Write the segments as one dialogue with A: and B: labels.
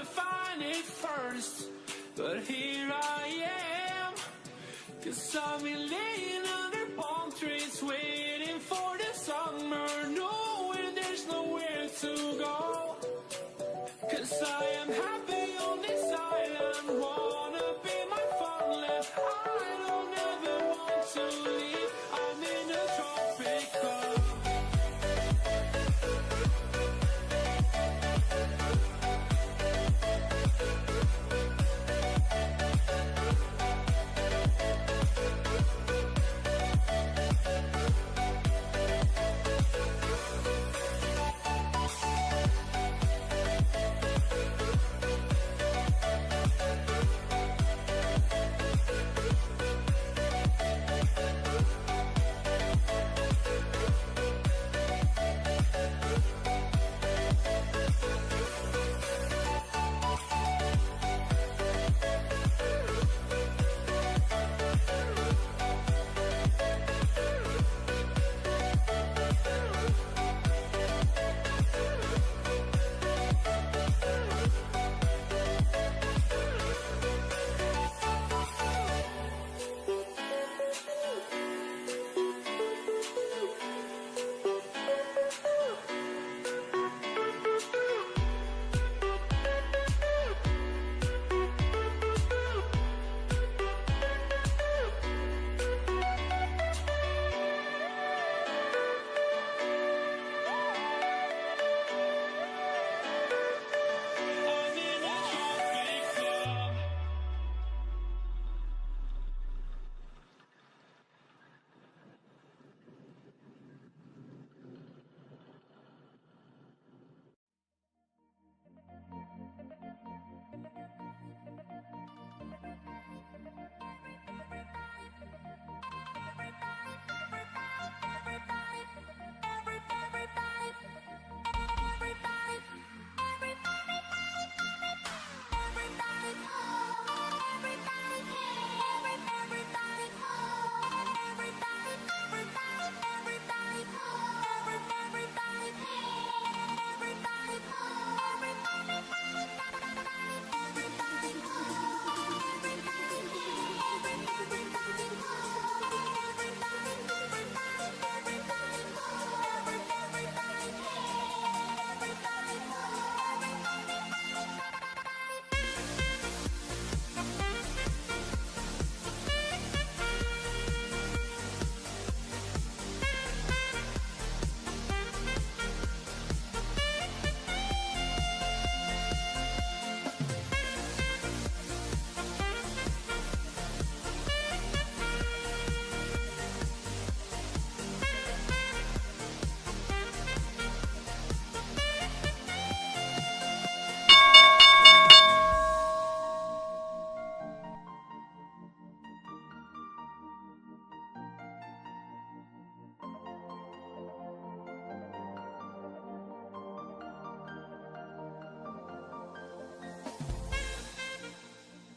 A: to find it first, but here I am, 'cause I've been laying under palm trees waiting for the summer, knowing there's nowhere to go, 'cause I am happy on this island, wanna be my farmland, I don't ever want to leave, I'm in a tropic club.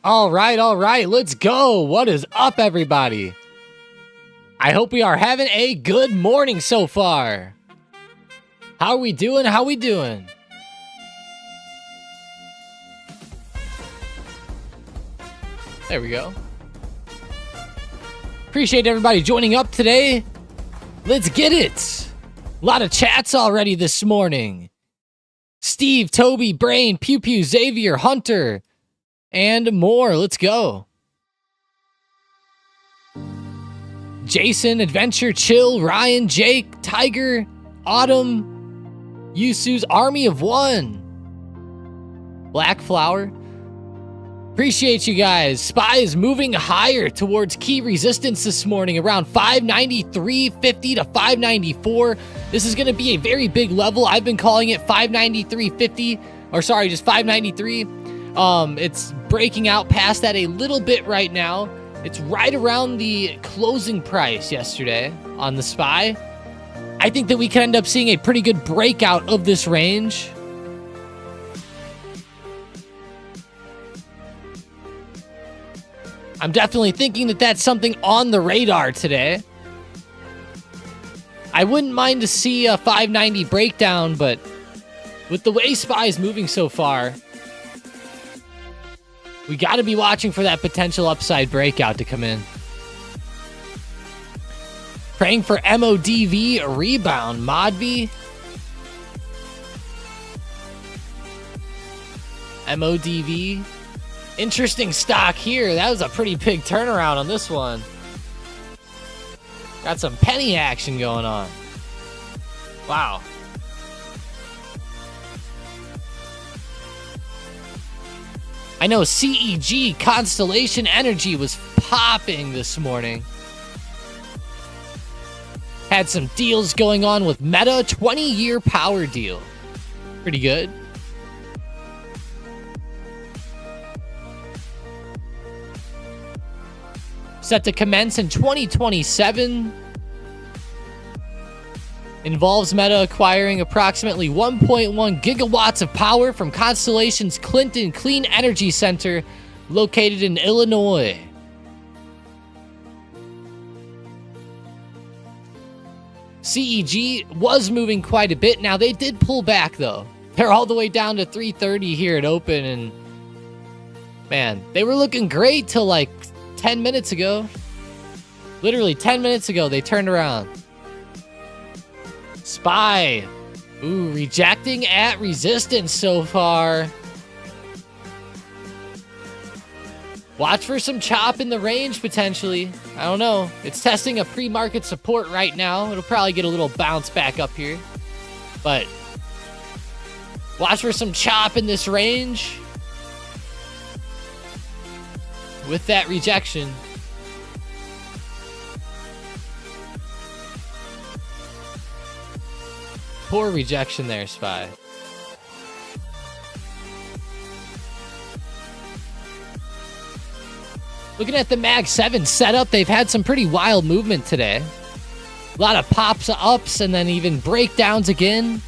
B: All right, let's go. What is up, everybody? I hope we are having a good morning so far. How are we doing? There we go. Appreciate everybody joining up today. Let's get it. A lot of chats already this morning. Steve, Toby, Brain, Pew Pew, Xavier, Hunter, and more. Let's go. Jason, Adventure, Chill, Ryan, Jake, Tiger, Autumn, Yusu's Army of One, Black Flower. Appreciate you guys. SPY is moving higher towards key resistance this morning around 593.50 to 594. This is going to be a very big level. I've been calling it 593.50, or sorry, just 593. It's breaking out past that a little bit right now. It's right around the closing price yesterday on the SPY. I think that we can end up seeing a pretty good breakout of this range. I'm definitely thinking that that's something on the radar today. I wouldn't mind to see a 590 breakdown, but with the way SPY is moving so far, We got to be watching for that potential upside breakout to come in. Praying for MODV rebound. MODV. MODV. Interesting stock here. That was a pretty big turnaround on this one. Got some penny action going on. Wow. I know CEG, Constellation Energy, was popping this morning. Had some deals going on with Meta, 20-year power deal. Pretty good. Set to commence in 2027. Involves Meta acquiring approximately 1.1 gigawatts of power from Constellation's Clinton Clean Energy Center located in Illinois. CEG was moving quite a bit. Now, they did pull back, though. They're all the way down to 330 here at open, and man, they were looking great till like 10 minutes ago. Literally 10 minutes ago, they turned around. SPY. Ooh, rejecting at resistance so far. Watch for some chop in the range, potentially. I don't know. It's testing a pre-market support right now. It'll probably get a little bounce back up here. But watch for some chop in this range. With that rejection. Poor rejection there, SPY. Looking at the Mag 7 setup, they've had some pretty wild movement today. A lot of pops, ups, and then even breakdowns again.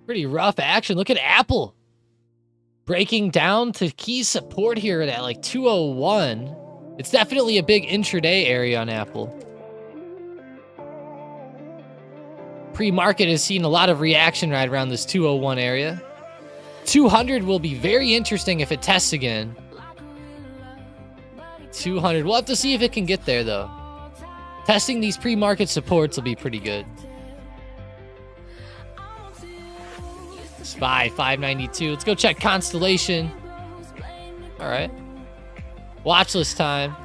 B: Pretty rough action. Look at Apple. Breaking down to key support here at like 201. It's definitely a big intraday area on Apple. Pre-market has seen a lot of reaction right around this 201 area. 200 will be very interesting if it tests again. 200. We'll have to see if it can get there, though. Testing these pre-market supports will be pretty good. SPY 592. Let's go check Constellation. All right. Watchlist time.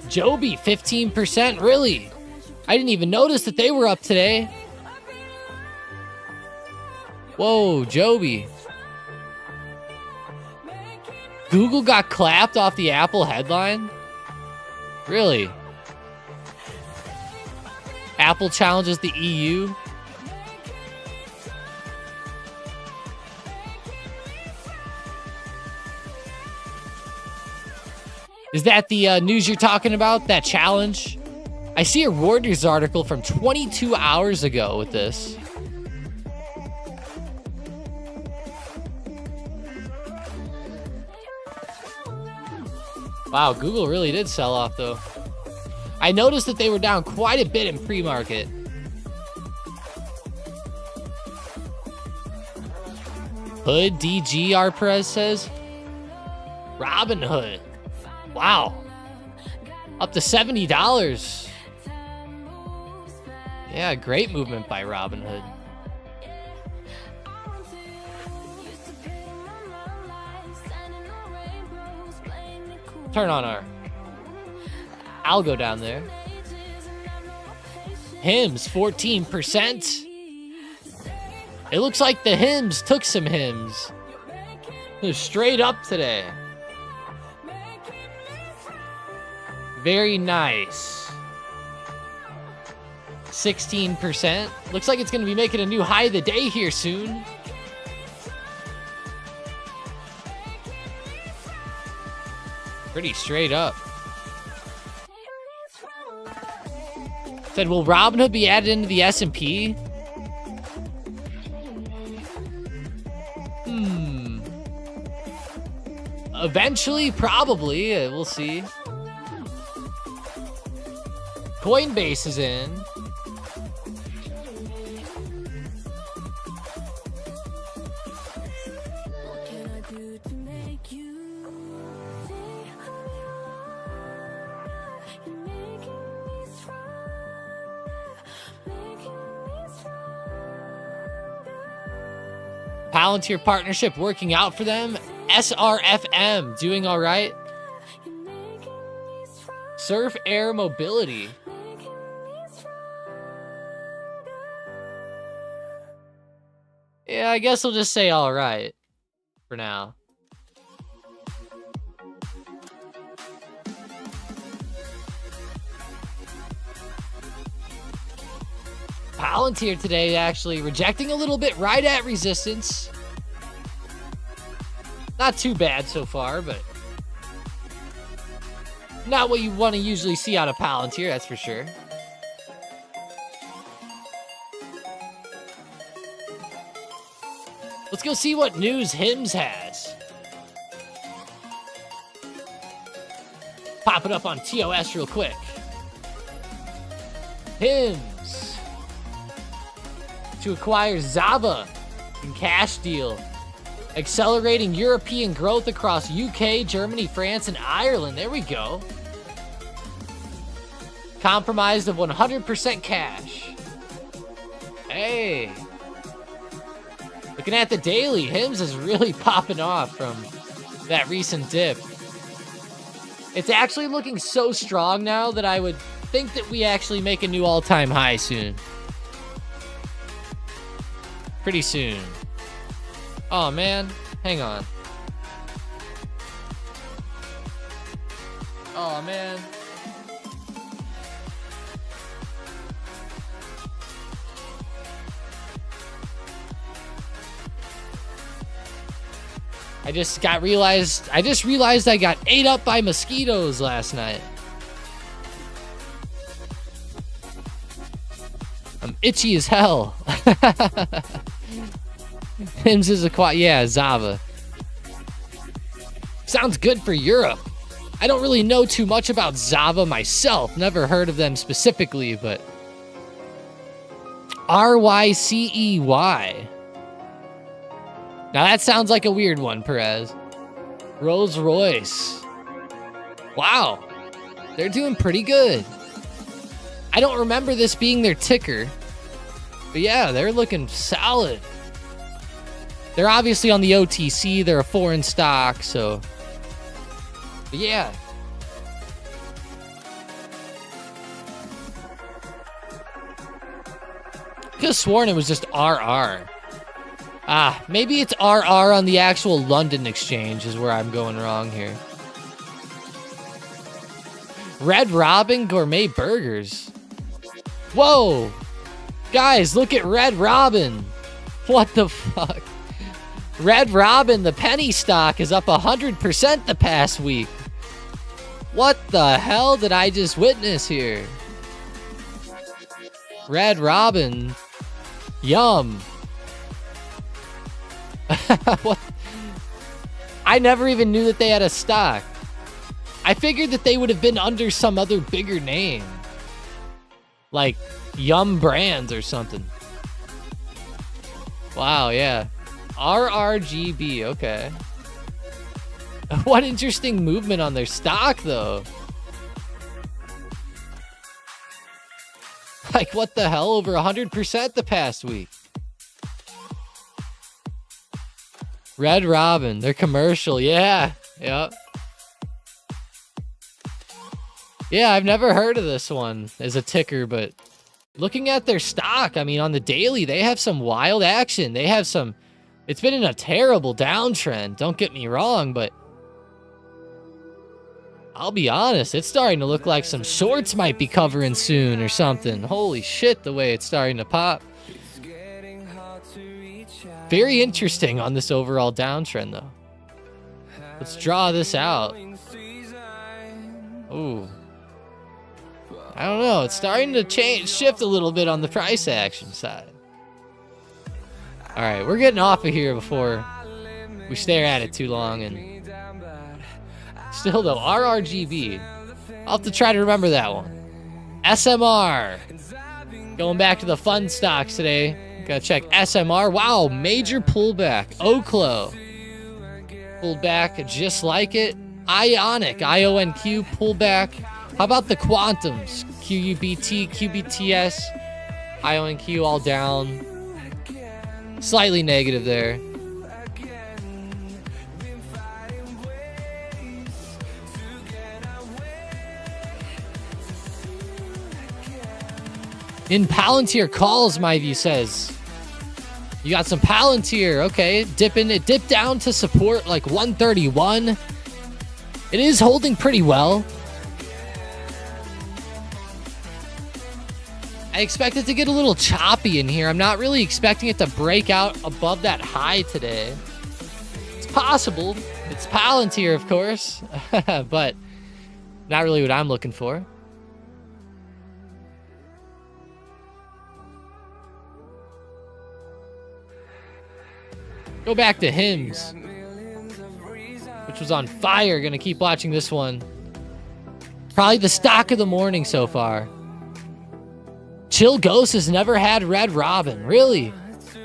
B: Joby 15%. Really? I didn't even notice that they were up today. Whoa, Joby. Google got clapped off the Apple headline? Really? Apple challenges the EU? Is that the news you're talking about? That challenge? I see a Reuters article from 22 hours ago with this. Wow, Google really did sell off, though. I noticed that they were down quite a bit in pre-market. Hood DG, Arprez says. Robinhood. Wow. Up to $70. Yeah, great movement by Robinhood. Turn on our algo down there. Hims, 14%. It looks like the Hims took some Hims. They're straight up today. Very nice. 16%. Looks like it's going to be making a new high of the day here soon. Pretty straight up. Said, will Robinhood be added into the S&P? Eventually, probably. We'll see. Coinbase is in. Palantir partnership working out for them. SRFM doing all right. Surf Air Mobility. Yeah, I guess we'll just say all right for now. Palantir today actually rejecting a little bit right at resistance. Not too bad so far, but not what you want to usually see out of Palantir, that's for sure. Let's go see what news HIMS has. Pop it up on TOS real quick. HIMS to acquire Zava in cash deal. Accelerating European growth across UK, Germany, France, and Ireland. There we go. Compromised of 100% cash. Hey. Looking at the daily, HIMS is really popping off from that recent dip. It's actually looking so strong now that I would think that we actually make a new all-time high soon. Pretty soon. Oh, man. Hang on. Oh, man. I just realized I got ate up by mosquitoes last night. I'm itchy as hell. HIMS is yeah, Zava. Sounds good for Europe. I don't really know too much about Zava myself. Never heard of them specifically, but RYCEY. Now that sounds like a weird one, Perez. Rolls Royce. Wow. They're doing pretty good. I don't remember this being their ticker. But yeah, they're looking solid. They're obviously on the OTC. They're a foreign stock, so... But yeah. Could have sworn it was just RR. Ah, maybe it's RR on the actual London exchange is where I'm going wrong here. Red Robin Gourmet Burgers. Whoa! Guys, look at Red Robin. What the fuck? Red Robin, the penny stock, is up 100% the past week. What the hell did I just witness here? Red Robin. Yum. What? I never even knew that they had a stock. I figured that they would have been under some other bigger name. Like Yum Brands or something. Wow, yeah. RRGB, okay. What interesting movement on their stock, though. Like, what the hell? Over 100% the past week. Red Robin, their commercial, yeah. Yep. Yeah, I've never heard of this one as a ticker, but looking at their stock, I mean, on the daily, they have some wild action. They have some... It's been in a terrible downtrend, don't get me wrong, but I'll be honest, it's starting to look like some shorts might be covering soon or something. Holy shit, the way it's starting to pop. Very interesting on this overall downtrend, though. Let's draw this out. Ooh. I don't know. It's starting to shift a little bit on the price action side. All right, we're getting off of here before we stare at it too long. And still, though, RRGB. I'll have to try to remember that one. SMR. Going back to the fun stocks today. Gotta check SMR. Wow, major pullback. Oklo. Pulled back just like it. Ionic. IONQ pullback. How about the Quantums? QUBT, QBTS, IONQ all down. Slightly negative there. In Palantir calls, my view says. You got some Palantir. Okay, dipping. It dipped down to support like 131. It is holding pretty well. I expect it to get a little choppy in here. I'm not really expecting it to break out above that high today. It's possible. It's Palantir, of course, but not really what I'm looking for. Go back to Hims, which was on fire. Gonna keep watching this one. Probably the stock of the morning so far. Chill Ghost has never had Red Robin. Really?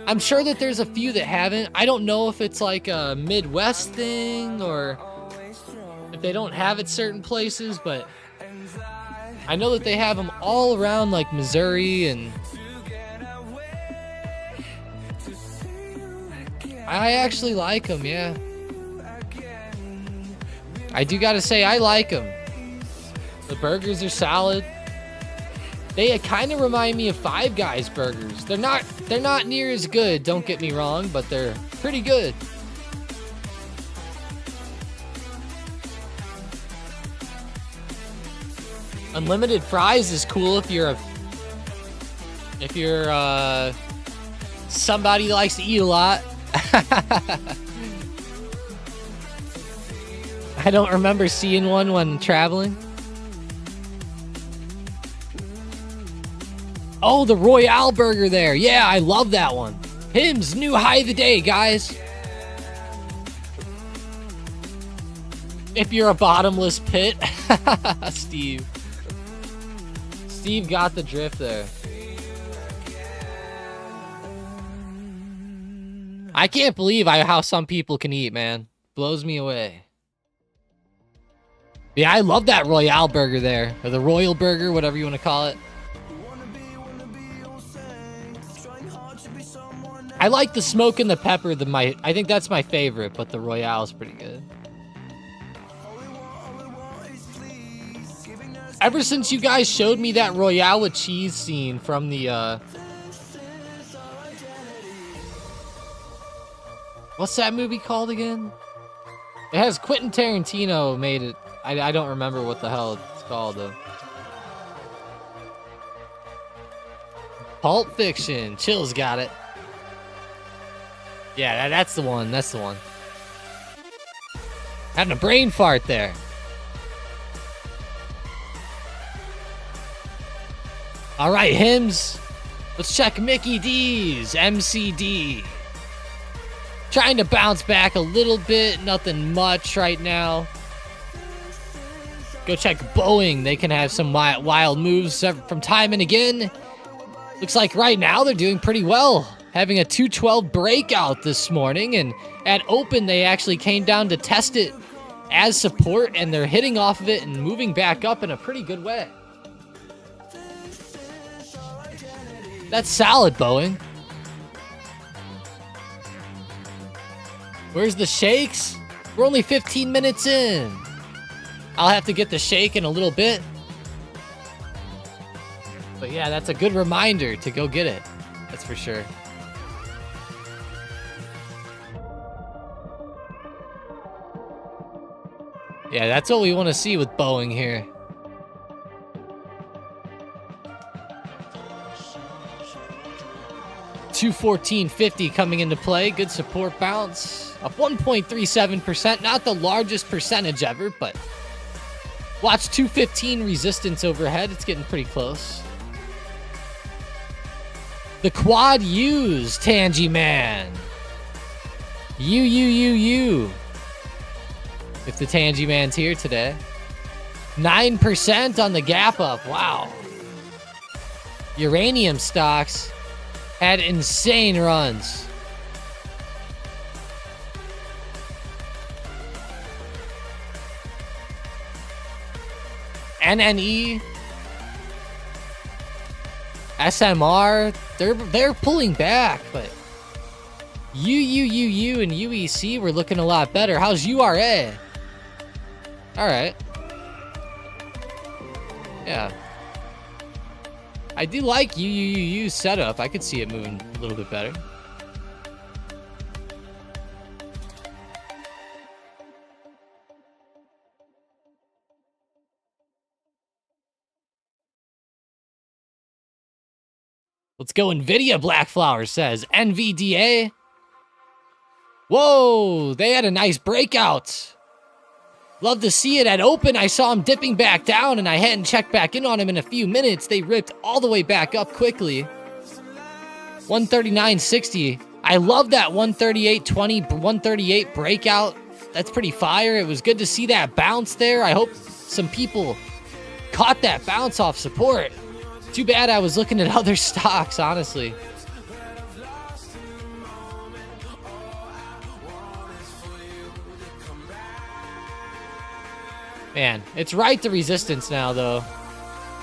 B: I'm sure that there's a few that haven't. I don't know if it's like a Midwest thing or if they don't have it certain places, but I know that they have them all around like Missouri, and I actually like them, yeah. I do gotta say, I like them. The burgers are solid. They kind of remind me of Five Guys burgers. They're not near as good, don't get me wrong, but they're pretty good. Unlimited fries is cool if you're somebody that likes to eat a lot. I don't remember seeing one when traveling. Oh, the Royale burger there. Yeah, I love that one. Hims, new high of the day, guys. If you're a bottomless pit. Steve. Steve got the drift there. I can't believe how some people can eat, man. Blows me away. Yeah, I love that Royale burger there. Or the Royal burger, whatever you want to call it. I like the smoke and the pepper. I think that's my favorite, but the Royale is pretty good. Ever since you guys showed me that Royale with cheese scene from the what's that movie called again? It has Quentin Tarantino made it. I don't remember what the hell it's called though. Pulp Fiction. Chill's got it. Yeah, that's the one. That's the one. Having a brain fart there. All right, Hims. Let's check Mickey D's MCD. Trying to bounce back a little bit. Nothing much right now. Go check Boeing. They can have some wild moves from time and again. Looks like right now they're doing pretty well. Having a 212 breakout this morning, and at open they actually came down to test it as support, and they're hitting off of it and moving back up in a pretty good way. That's solid, Boeing. Where's the shakes? We're only 15 minutes in. I'll have to get the shake in a little bit. But yeah, that's a good reminder to go get it. That's for sure. Yeah, that's what we want to see with Boeing here. $214.50 coming into play. Good support bounce. Up 1.37%. Not the largest percentage ever, but Watch 215 resistance overhead. It's getting pretty close. The quad U's, Tangy Man. You. If the Tangy Man's here today. 9% on the gap up. Wow. Uranium stocks had insane runs. NNE, SMR, they're pulling back, but UUUU and UEC were looking a lot better. How's URA? All right. Yeah. I do like UUUU's setup. I could see it moving a little bit better. Let's go Nvidia, Blackflower says. NVDA. Whoa, they had a nice breakout. Love to see it at open. I saw him dipping back down, and I hadn't checked back in on him in a few minutes. They ripped all the way back up quickly. 139.60. I love that 138.20, 138 breakout. That's pretty fire. It was good to see that bounce there. I hope some people caught that bounce off support. Too bad I was looking at other stocks, honestly. Man, it's right to resistance now, though.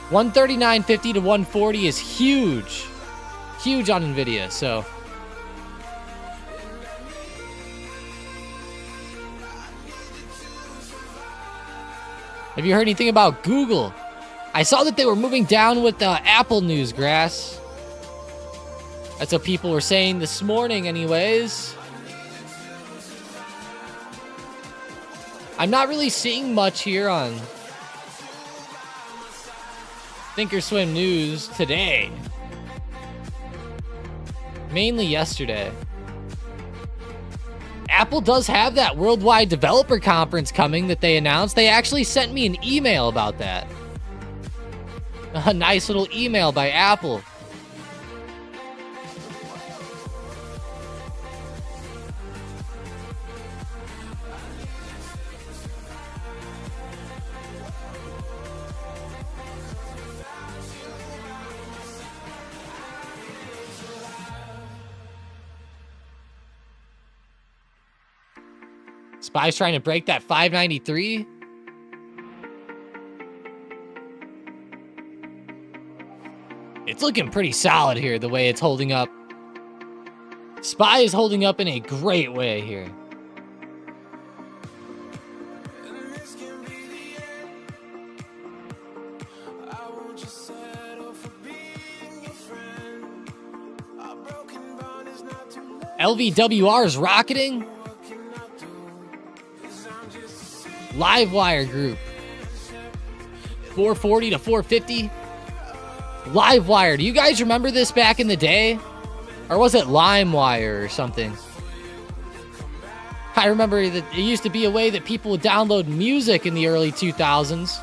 B: 139.50 to 140 is huge. Huge on Nvidia, so. Have you heard anything about Google? I saw that they were moving down with the Apple news, Grass. That's what people were saying this morning anyways. I'm not really seeing much here on Thinkorswim News today. Mainly yesterday. Apple does have that worldwide developer conference coming that they announced. They actually sent me an email about that. A nice little email by Apple. Spy's trying to break that 593. It's looking pretty solid here, the way it's holding up. Spy is holding up in a great way here. LVWR is rocketing. Livewire Group. 440 to 450. Livewire. Do you guys remember this back in the day? Or was it LimeWire or something? I remember that it used to be a way that people would download music in the early 2000s.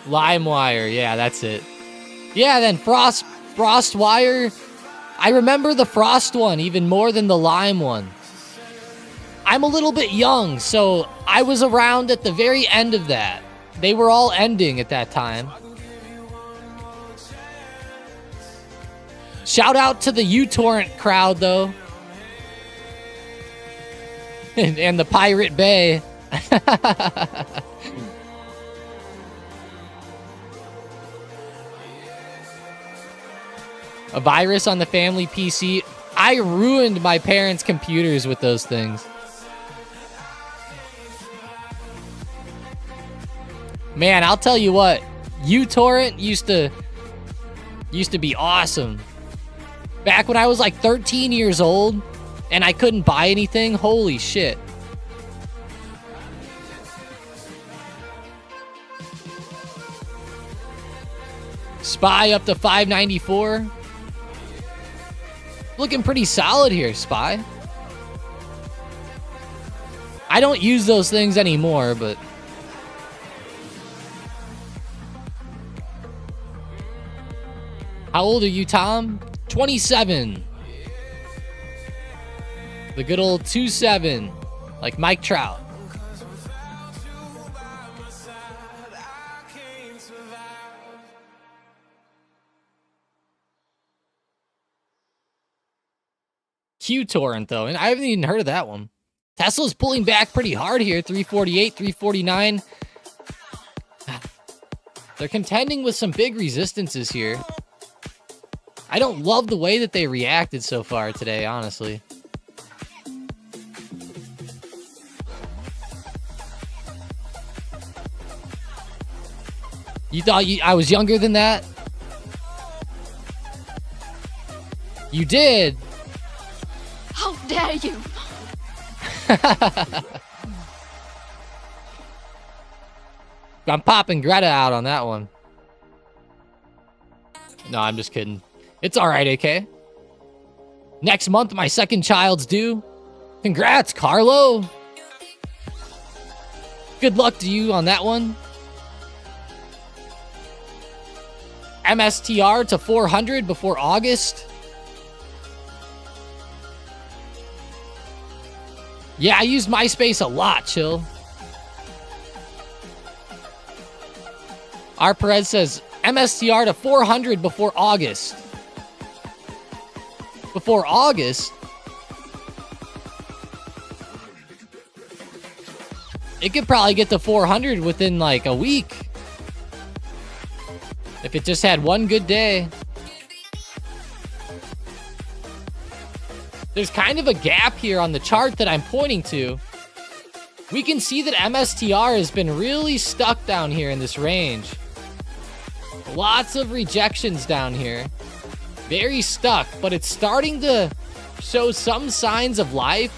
B: LimeWire. Yeah, that's it. Yeah, then FrostWire. I remember the Frost one even more than the Lime one. I'm a little bit young, so I was around at the very end of that. They were all ending at that time. Shout out to the uTorrent crowd, though. and the Pirate Bay. A virus on the family PC. I ruined my parents' computers with those things. Man, I'll tell you what. uTorrent used to be awesome. Back when I was like 13 years old and I couldn't buy anything. Holy shit. Spy up to 594. Looking pretty solid here, Spy. I don't use those things anymore, but... How old are you, Tom? 27. The good old 2-7, like Mike Trout. Q-Torrent, though, and I haven't even heard of that one. Tesla's pulling back pretty hard here, 348, 349. They're contending with some big resistances here. I don't love the way that they reacted so far today, honestly. You thought I was younger than that? You did.
C: How dare you?
B: I'm popping Greta out on that one. No, I'm just kidding. It's all right, AK. Next month, my second child's due. Congrats, Carlo. Good luck to you on that one. MSTR to 400 before August. Yeah, I used MySpace a lot, chill. R. Perez says, MSTR to 400 before August. Before August? It could probably get to 400 within like a week. If it just had one good day. There's kind of a gap here on the chart that I'm pointing to. We can see that MSTR has been really stuck down here in this range. Lots of rejections down here. Very stuck, but it's starting to show some signs of life.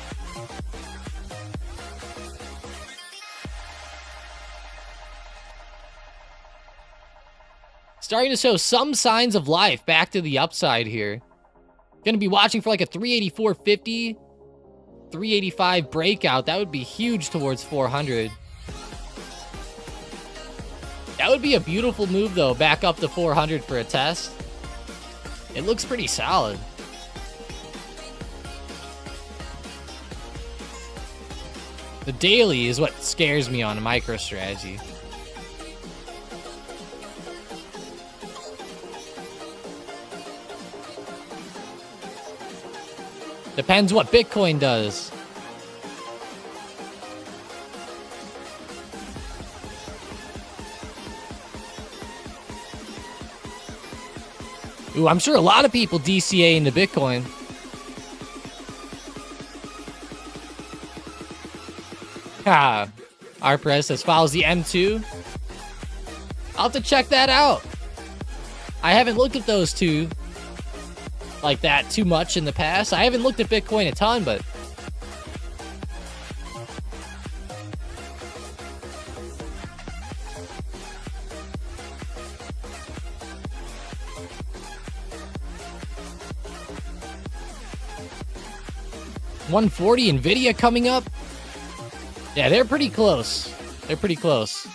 B: Starting to show some signs of life back to the upside here. Gonna be watching for like a 384.50, 385 breakout. That would be huge towards 400. That would be a beautiful move though, back up to 400 for a test. It looks pretty solid. The daily is what scares me on a MicroStrategy. Depends what Bitcoin does. Ooh, I'm sure a lot of people DCA into Bitcoin. Ah, R. Perez says follows the M2. I'll have to check that out. I haven't looked at those two like that too much in the past. I haven't looked at Bitcoin a ton, but $140 Nvidia coming up. Yeah, they're pretty close. They're pretty close.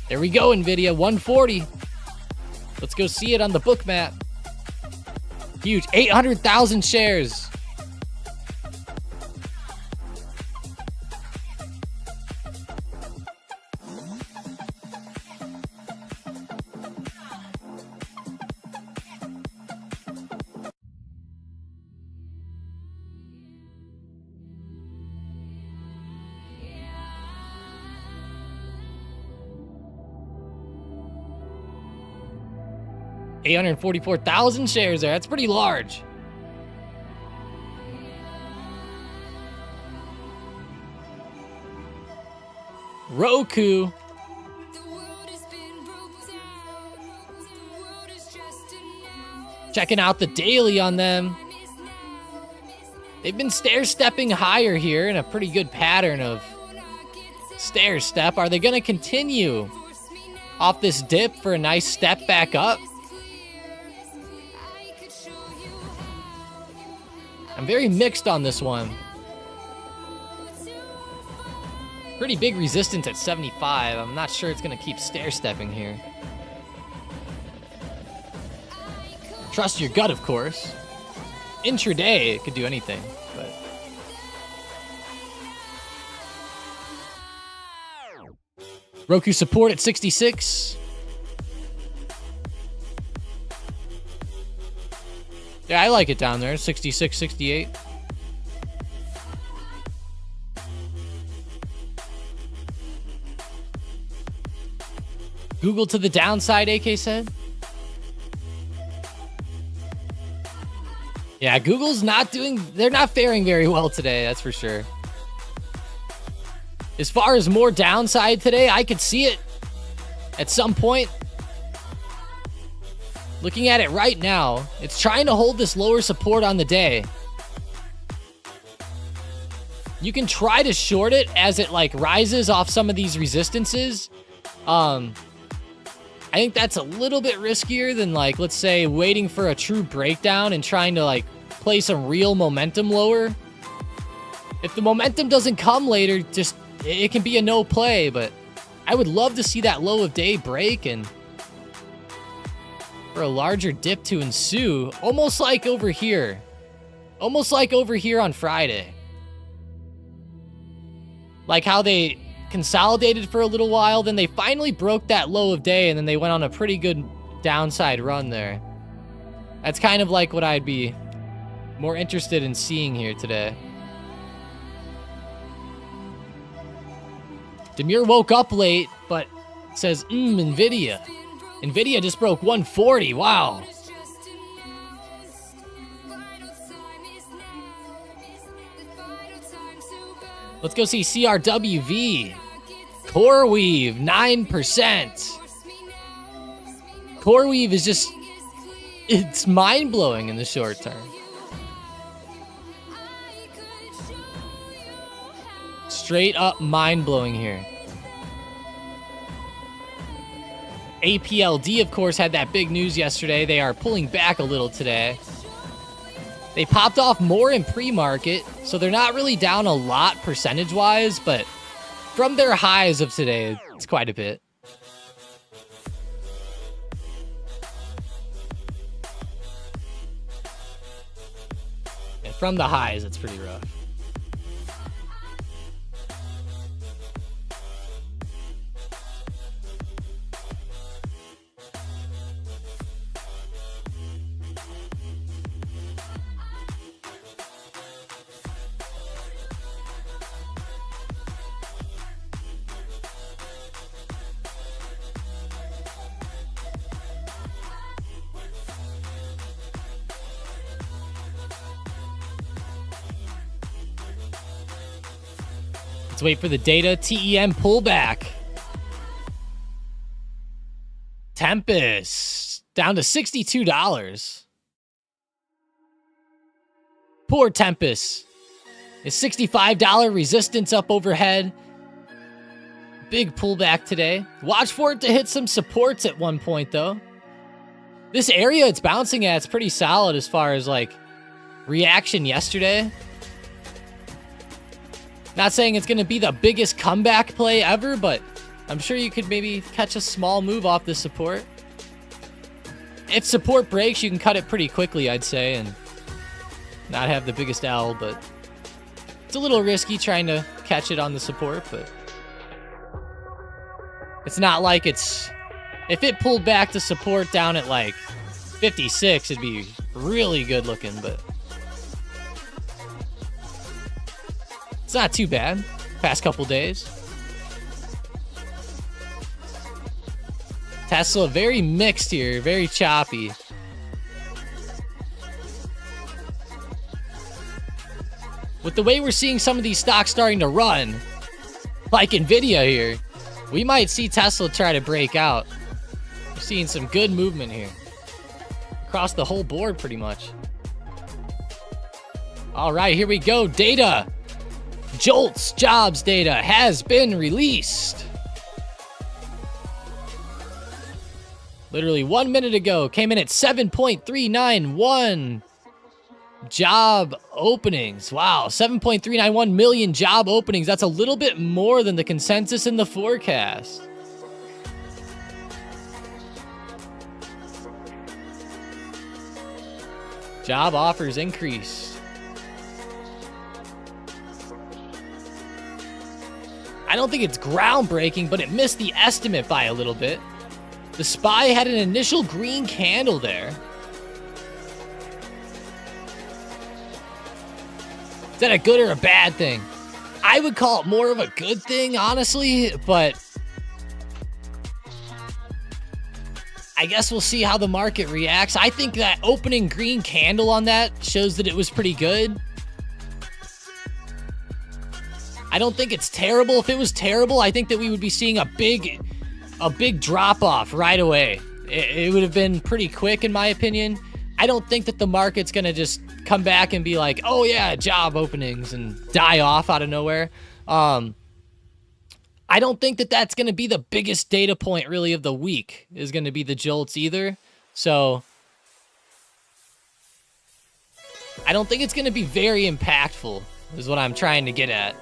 B: There we go, Nvidia, 140. Let's go see it on the book map. Huge, 800,000 shares. $844,000 shares there. That's pretty large. Roku. Checking out the daily on them. They've been stair-stepping higher here in a pretty good pattern of stair-step. Are they going to continue off this dip for a nice step back up? I'm very mixed on this one. Pretty big resistance at 75. I'm not sure it's going to keep stair-stepping here. Trust your gut, of course. Intraday, it could do anything, but... Roku support at 66. Yeah, I like it down there, 66, 68. Google to the downside, AK said. Yeah, Google's not doing... They're not faring very well today, that's for sure. As far as more downside today, I could see it at some point. Looking at it right now, it's trying to hold this lower support on the day. You can try to short it as it like rises off some of these resistances. I think that's a little bit riskier than, like, let's say waiting for a true breakdown and trying to like play some real momentum lower. If the momentum doesn't come later, just it can be a no play, but I would love to see that low of day break and for a larger dip to ensue, almost like over here. Almost like over here on Friday. Like how they consolidated for a little while, then they finally broke that low of day, and then they went on a pretty good downside run there. That's kind of like what I'd be more interested in seeing here today. Demir woke up late, but says, Nvidia. Nvidia just broke 140, wow. Let's go see CRWV. CoreWeave, 9%. CoreWeave is just... It's mind-blowing in the short term. Straight up mind-blowing here. APLD, of course, had that big news yesterday. They are pulling back a little today. They popped off more in pre-market, so they're not really down a lot percentage-wise, but from their highs of today, it's quite a bit. And from the highs, it's pretty rough. Let's wait for the data. TEM pullback. Tempest down to $62. Poor Tempest. Is $65 resistance up overhead. Big pullback today. Watch for it to hit some supports at one point, though. This area it's bouncing at is pretty solid as far as like reaction yesterday. Not saying it's going to be the biggest comeback play ever, but I'm sure you could maybe catch a small move off the support. If support breaks, you can cut it pretty quickly, I'd say, and not have the biggest L, but it's a little risky trying to catch it on the support, but it's not like it's... If it pulled back to support down at like 56, it'd be really good looking, but it's not too bad. Past couple days. Tesla, very mixed here. Very choppy. With the way we're seeing some of these stocks starting to run, like Nvidia here, we might see Tesla try to break out. We're seeing some good movement here. Across the whole board, pretty much. All right, here we go. Data. JOLTS jobs data has been released. Literally 1 minute ago, came in at 7.391. Job openings. Wow, 7.391 million job openings. That's a little bit more than the consensus in the forecast. Job offers increased. I don't think it's groundbreaking, but it missed the estimate by a little bit. The SPY had an initial green candle there. Is that a good or a bad thing? I would call it more of a good thing, honestly, but I guess we'll see how the market reacts. I think that opening green candle on that shows that it was pretty good. I don't think it's terrible. If it was terrible, I think that we would be seeing a big drop off right away. It would have been pretty quick, in my opinion. I don't think that the market's going to just come back and be like, oh yeah, job openings, and die off out of nowhere. I don't think that that's going to be the biggest data point really of the week, is going to be the jolts either. So I don't think it's going to be very impactful, is what I'm trying to get at.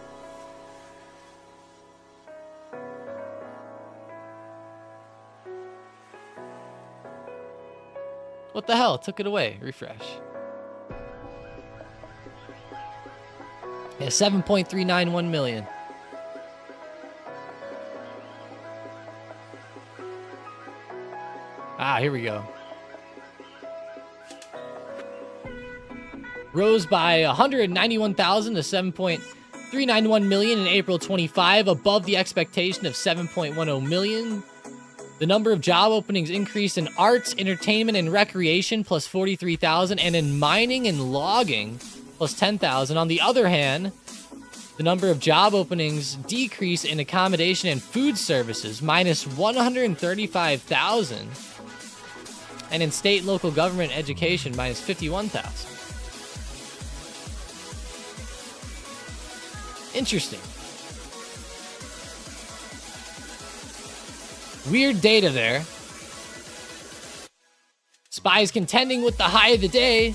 B: What the hell? Took it away. Refresh. Yeah, 7.391 million. Ah, here we go. Rose by 191,000 to 7.391 million in April 25, above the expectation of 7.10 million. The number of job openings increased in arts, entertainment, and recreation, plus 43,000, and in mining and logging, plus 10,000. On the other hand, the number of job openings decreased in accommodation and food services, minus 135,000, and in state and local government education, minus 51,000. Interesting. Weird data there. SPY's contending with the high of the day.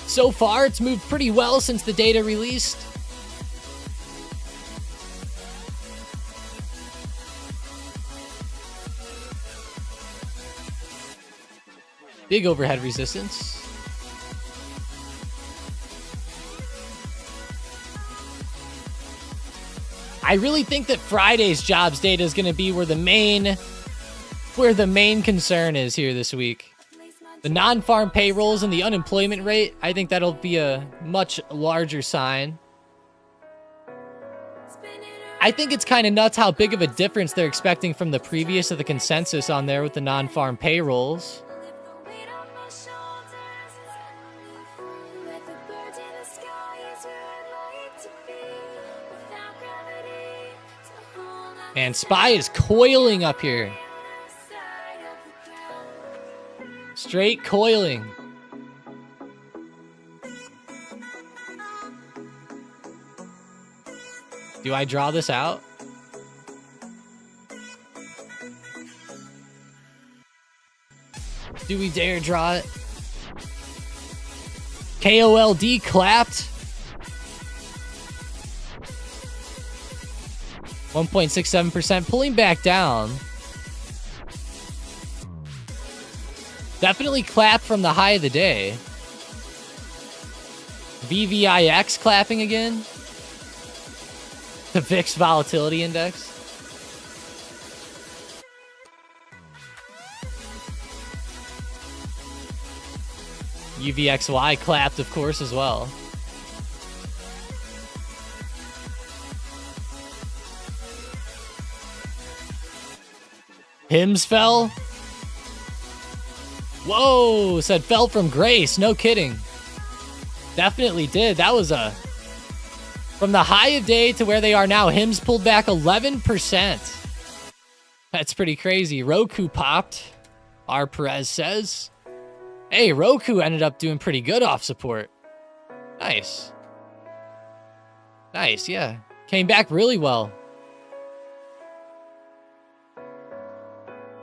B: So far, it's moved pretty well since the data released. Big overhead resistance. I really think that Friday's jobs data is going to be where the main concern is here this week. The non-farm payrolls and the unemployment rate, I think that'll be a much larger sign. I think it's kind of nuts how big of a difference they're expecting from the previous of the consensus on there with the non-farm payrolls. And SPY is coiling up here. Straight coiling. Do I draw this out? Do we dare draw it? KOLD clapped. 1.67%, pulling back down. Definitely clapped from the high of the day. VVIX clapping again. The VIX volatility index. UVXY clapped, of course, as well. Hims fell. Whoa, said fell from grace. No kidding. Definitely did. That was from the high of day to where they are now. Hims pulled back 11%. That's pretty crazy. Roku popped. R. Perez says. Hey, Roku ended up doing pretty good off support. Nice. Nice, yeah. Came back really well.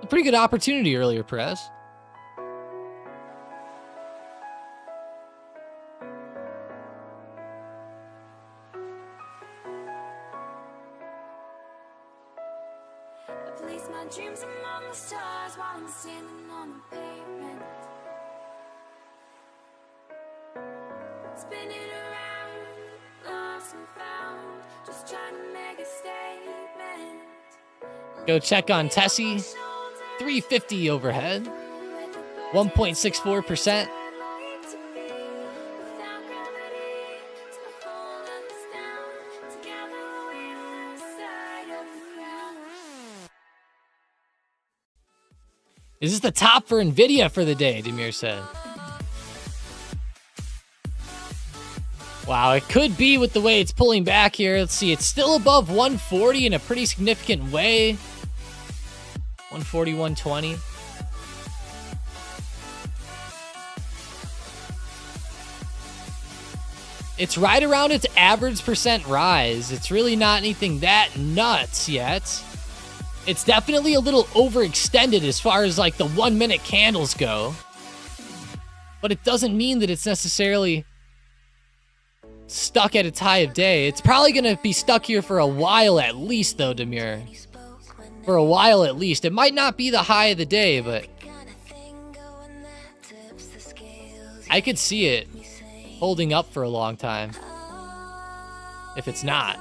B: A pretty good opportunity earlier, Perez.
A: Place my dreams among the stars while I'm standing on the pavement. Spinning around, lost and found, just trying to make a statement.
B: Go check on Tessie. 350 overhead. 1.64%. Is this the top for Nvidia for the day, Demir said. Wow, it could be with the way it's pulling back here. Let's see, it's still above 140 in a pretty significant way. 140, 120. It's right around its average percent rise. It's really not anything that nuts yet. It's definitely a little overextended as far as like the 1 minute candles go. But it doesn't mean that it's necessarily stuck at its high of day. It's probably going to be stuck here for a while at least though, Demir. For a while at least. It might not be the high of the day, but I could see it holding up for a long time. If it's not.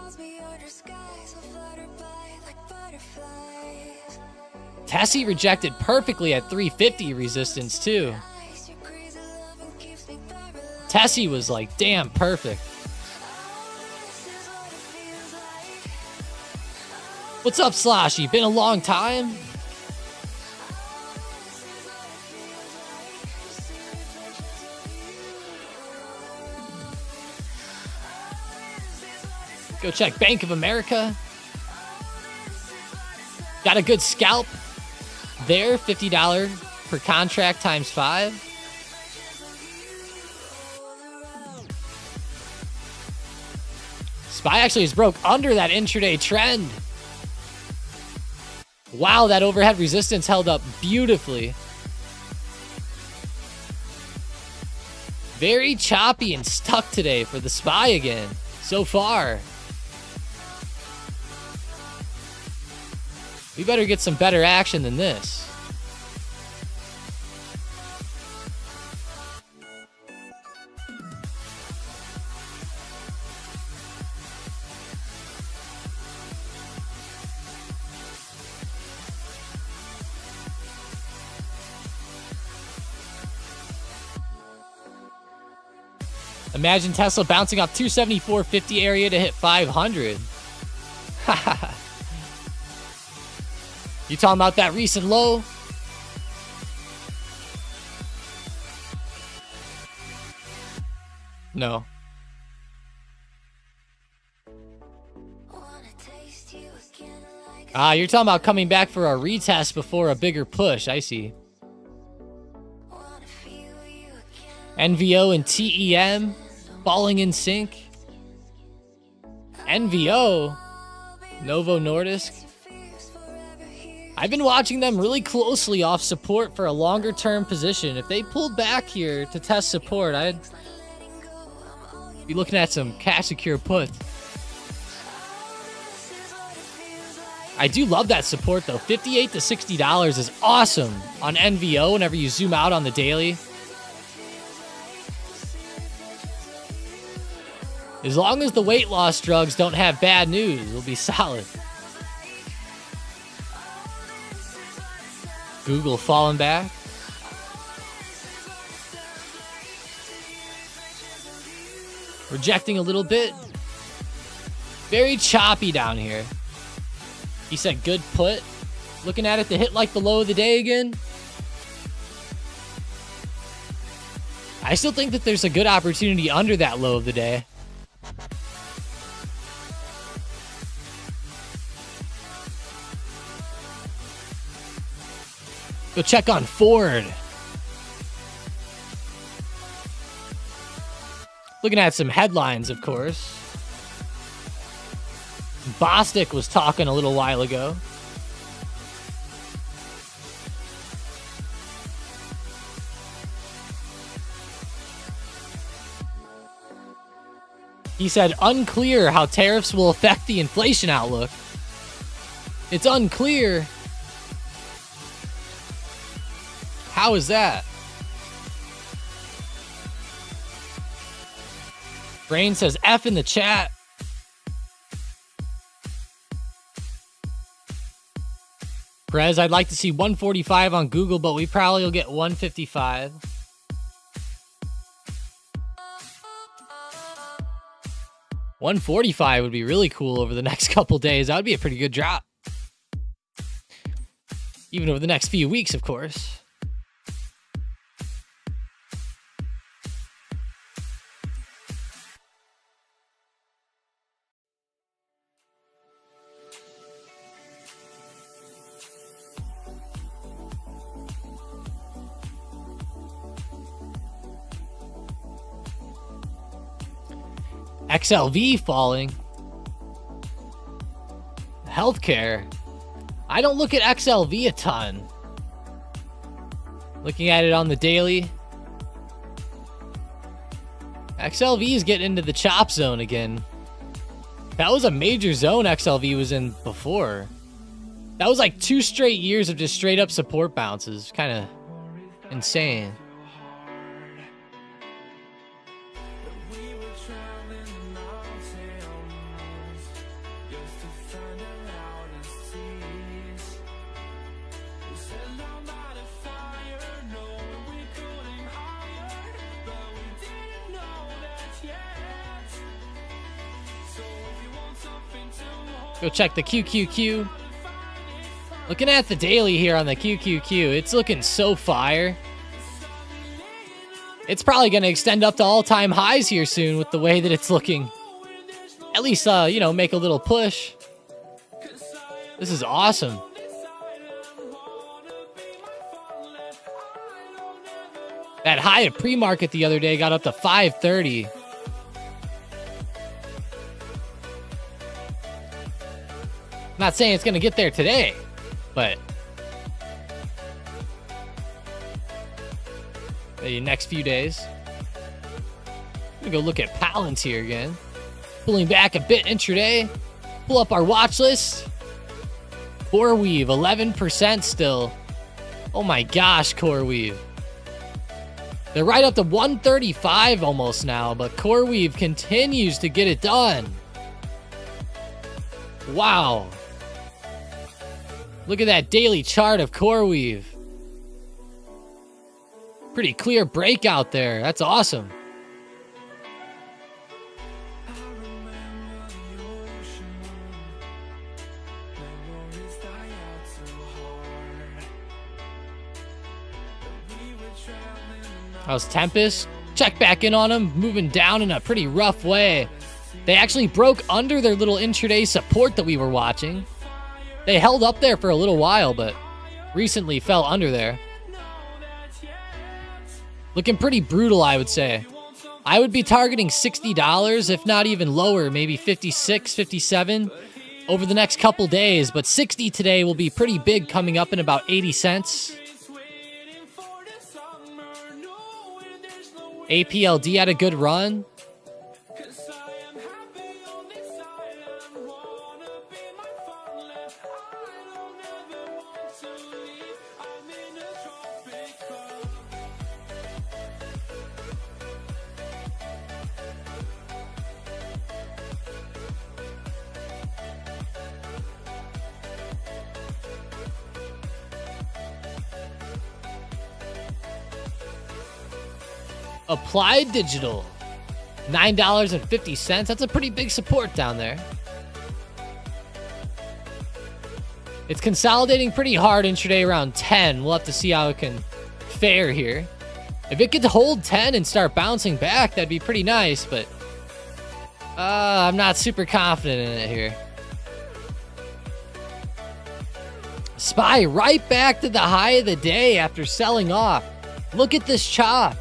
B: Tessie rejected perfectly at 350 resistance too. Tessie was like, damn, perfect. What's up, Sloshy? Been a long time? Go check Bank of America. Got a good scalp there, $50 per contract times 5. SPY actually has broke under that intraday trend. Wow, that overhead resistance held up beautifully. Very choppy and stuck today for the SPY again, so far. We better get some better action than this. Imagine Tesla bouncing off 274.50 area to hit 500. You talking about that recent low? No. Ah, you're talking about coming back for a retest before a bigger push. I see. NVO and TEM falling in sync. NVO, Novo Nordisk. I've been watching them really closely off support for a longer term position. If they pulled back here to test support, I'd be looking at some cash secure puts. I do love that support though. $58 to $60 is awesome on NVO whenever you zoom out on the daily. As long as the weight loss drugs don't have bad news, it'll be solid. Google falling back. Rejecting a little bit. Very choppy down here. He said good put. Looking at it to hit like the low of the day again. I still think that there's a good opportunity under that low of the day. Go check on Ford. Looking at some headlines, of course. Bostic was talking a little while ago. He said, unclear how tariffs will affect the inflation outlook. It's unclear How is that? Brain says F in the chat. Perez, I'd like to see 145 on Google, but we probably will get 155. $145 would be really cool over the next couple days. That would be a pretty good drop. Even over the next few weeks, of course. XLV falling. Healthcare. I don't look at XLV a ton. Looking at it on the daily. XLV is getting into the chop zone again. That was a major zone XLV was in before. That was like 2 straight years of just straight up support bounces. Kind of insane. Go check the QQQ. Looking at the daily here on the QQQ, it's looking so fire. It's probably going to extend up to all-time highs here soon with the way that it's looking. At least, you know, make a little push. This is awesome. That high at pre-market the other day got up to 530. Not saying it's going to get there today, but the next few days. I'm going to go look at Palantir here again. Pulling back a bit intraday. Pull up our watch list. CoreWeave, 11% still. Oh my gosh, CoreWeave. They're right up to 135 almost now, but CoreWeave continues to get it done. Wow. Look at that daily chart of CoreWeave. Pretty clear breakout there. That's awesome. How's Tempest? Check back in on them. Moving down in a pretty rough way. They actually broke under their little intraday support that we were watching. They held up there for a little while, but recently fell under there. Looking pretty brutal, I would say. I would be targeting $60, if not even lower, maybe 56, 57 over the next couple days, but 60 today will be pretty big, coming up in about 80 cents. APLD had a good run. Applied Digital, $9.50. That's a pretty big support down there. It's consolidating pretty hard intraday around 10. We'll have to see how it can fare here. If it could hold 10 and start bouncing back, that'd be pretty nice, but I'm not super confident in it here. SPY right back to the high of the day after selling off. Look at this chop.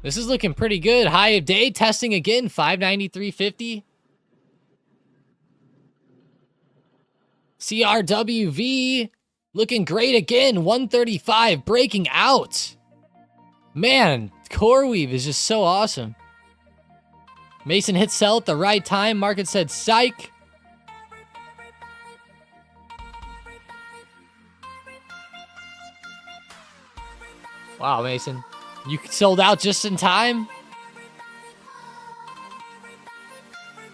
B: This is looking pretty good. High of day, testing again, 593.50. CRWV, looking great again, 135, breaking out. Man, CoreWeave is just so awesome. Mason hit sell at the right time. Market said psych. Wow, Mason. You sold out just in time?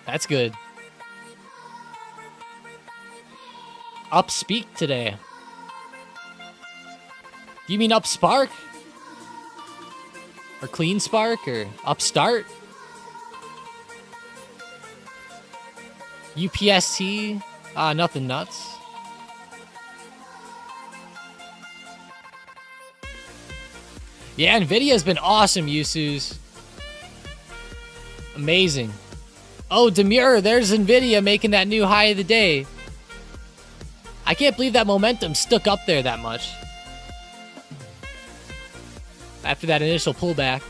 B: That's good. Up speak today. Do you mean up spark? Or clean spark? Or upstart? UPST? Nothing nuts. Yeah, Nvidia has been awesome, Yusus. Amazing. Oh, Demure, there's Nvidia making that new high of the day. I can't believe that momentum stuck up there that much. After that initial pullback.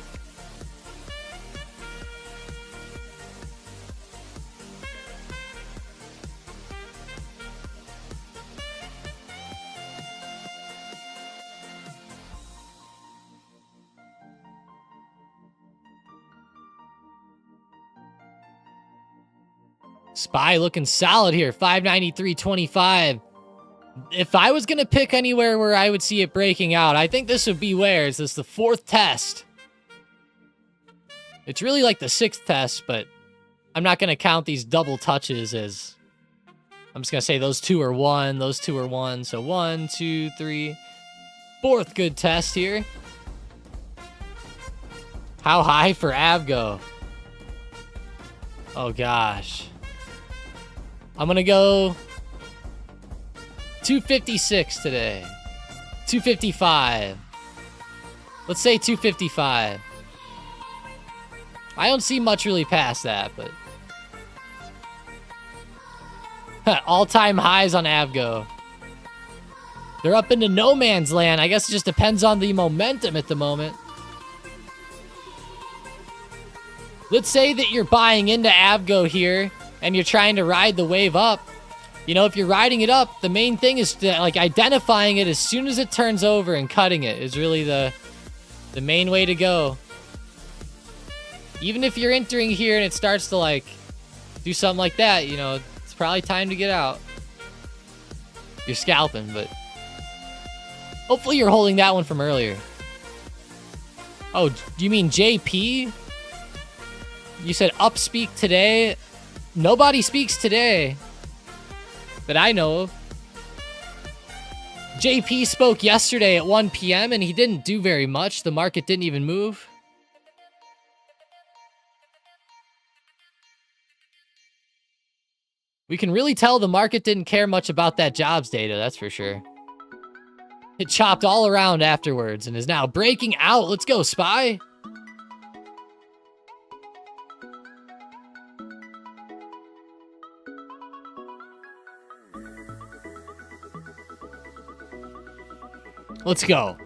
B: SPY looking solid here, 593.25. If I was going to pick anywhere where I would see it breaking out, I think this would be where? Is this the 4th test? It's really like the 6th test, but I'm not going to count these double touches as... I'm just going to say those two are 1, those two are 1. So 1, 2, 3, 4th good test here. How high for Avgo? Oh, gosh. I'm going to go 256 today. 255. Let's say 255. I don't see much really past that, but... all-time highs on Avgo. They're up into no man's land. I guess it just depends on the momentum at the moment. Let's say that you're buying into Avgo here and you're trying to ride the wave up. You know, if you're riding it up, the main thing is to, like, identifying it as soon as it turns over and cutting it is really the main way to go. Even if you're entering here and it starts to, like, do something like that, you know, it's probably time to get out. You're scalping, but hopefully you're holding that one from earlier. Oh, do you mean JP? You said up speak today? Nobody speaks today that I know of. JP spoke yesterday at 1 p.m. and he didn't do very much. The market didn't even move. We can really tell the market didn't care much about that jobs data, that's for sure. It chopped all around afterwards and is now breaking out. Let's go, SPY. Let's go.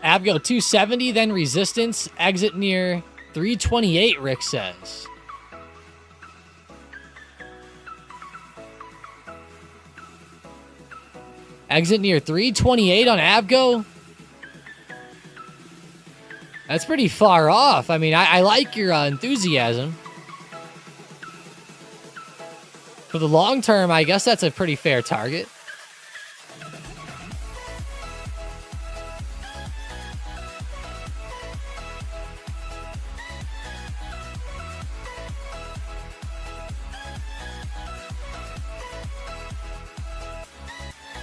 B: Avgo 270, then resistance. Exit near 328, Rick says. Exit near 328 on Avgo? That's pretty far off. I mean, I like your enthusiasm. For the long term, I guess that's a pretty fair target.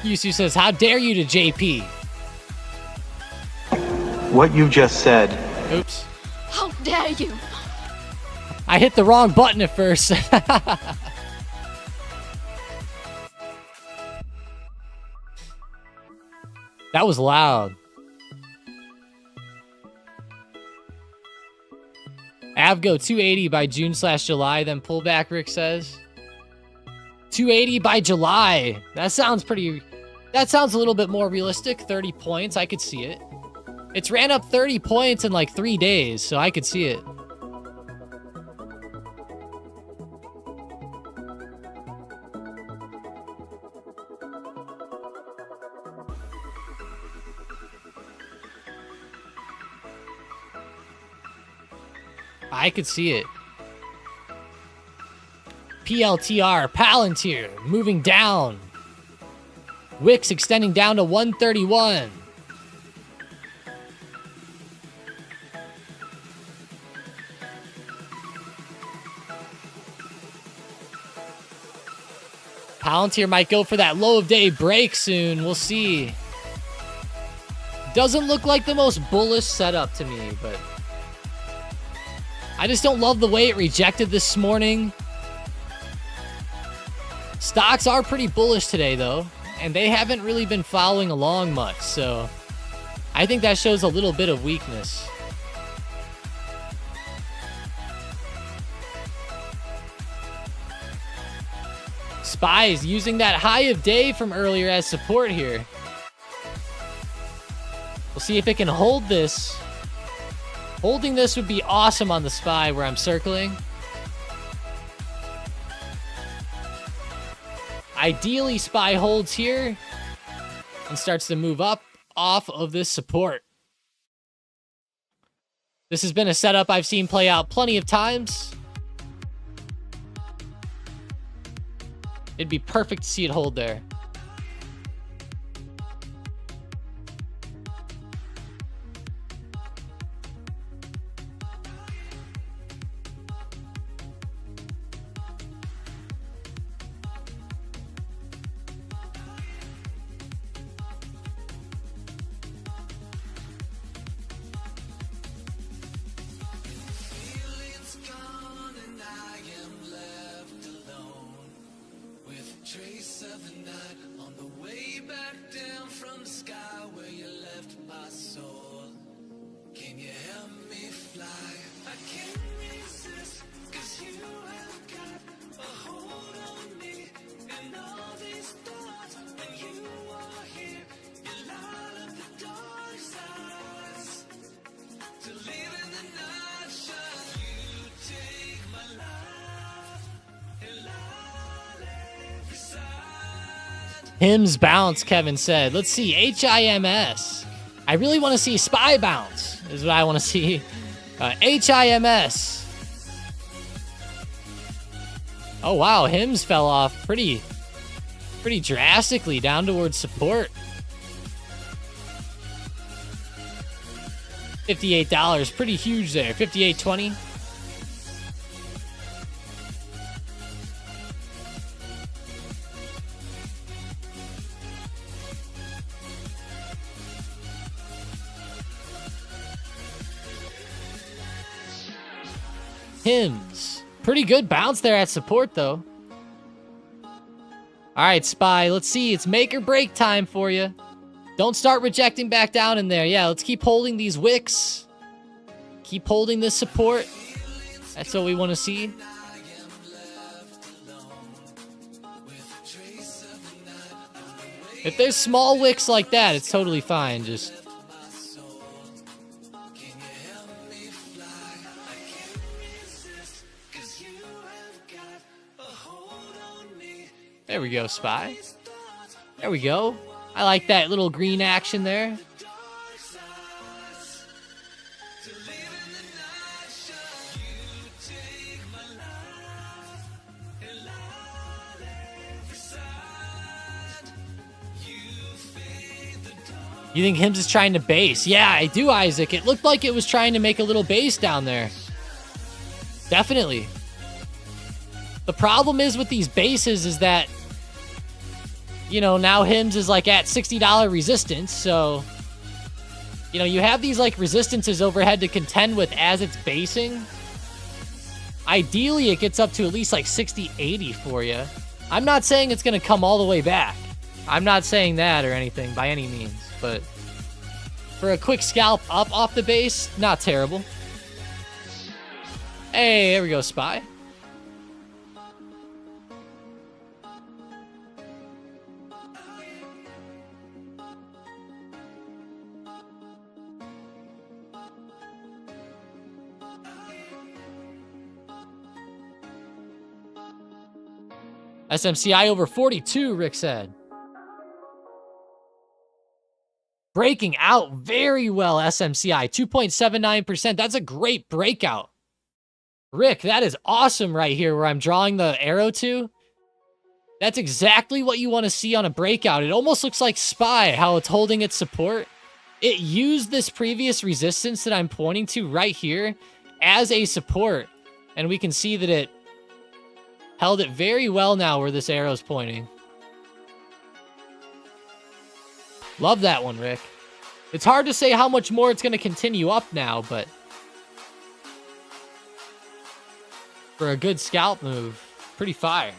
B: Yusu says, how dare you to JP?
D: What you just said.
B: Oops.
C: How dare you?
B: I hit the wrong button at first. That was loud. Avgo 280 by June/July, then pullback, Rick says. 280 by July. That sounds a little bit more realistic. 30 points, I could see it. It's ran up 30 points in like 3 days, so I could see it. I could see it. PLTR, Palantir, moving down. Wicks extending down to 131. Palantir might go for that low of day break soon. We'll see. Doesn't look like the most bullish setup to me, but I just don't love the way it rejected this morning. Stocks are pretty bullish today, though, and they haven't really been following along much, so I think that shows a little bit of weakness. SPY's using that high of day from earlier as support here. We'll see if it can hold this. Holding this would be awesome on the SPY where I'm circling. Ideally, SPY holds here and starts to move up off of this support. This has been a setup I've seen play out plenty of times. It'd be perfect to see it hold there. Hims bounce, Kevin said. Let's see, HIMS. I really want to see SPY bounce, is what I want to see. HIMS. Oh, wow, Hims fell off pretty drastically down towards support. $58, pretty huge there. 58.20. Hims. Pretty good bounce there at support, though. All right, SPY. Let's see. It's make or break time for you. Don't start rejecting back down in there. Yeah, let's keep holding these wicks. Keep holding this support. That's what we want to see. If there's small wicks like that, it's totally fine. Just there we go, SPY. There we go. I like that little green action there. You think Hims is trying to base? Yeah, I do, Isaac. It looked like it was trying to make a little base down there. Definitely. The problem is with these bases is that, you know, now Hims is like at $60 resistance. So, you know, you have these like resistances overhead to contend with as it's basing. Ideally, it gets up to at least like 60, 80 for you. I'm not saying it's going to come all the way back. I'm not saying that or anything by any means. But for a quick scalp up off the base, not terrible. Hey, there we go, SPY. SMCI over 42, Rick said. Breaking out very well, SMCI, 2.79%. That's a great breakout. Rick, that is awesome right here where I'm drawing the arrow to. That's exactly what you want to see on a breakout. It almost looks like SPY, how it's holding its support. It used this previous resistance that I'm pointing to right here as a support. And we can see that it held it very well now where this arrow's pointing. Love that one, Rick. It's hard to say how much more it's going to continue up now, but for a good scalp move, pretty fire.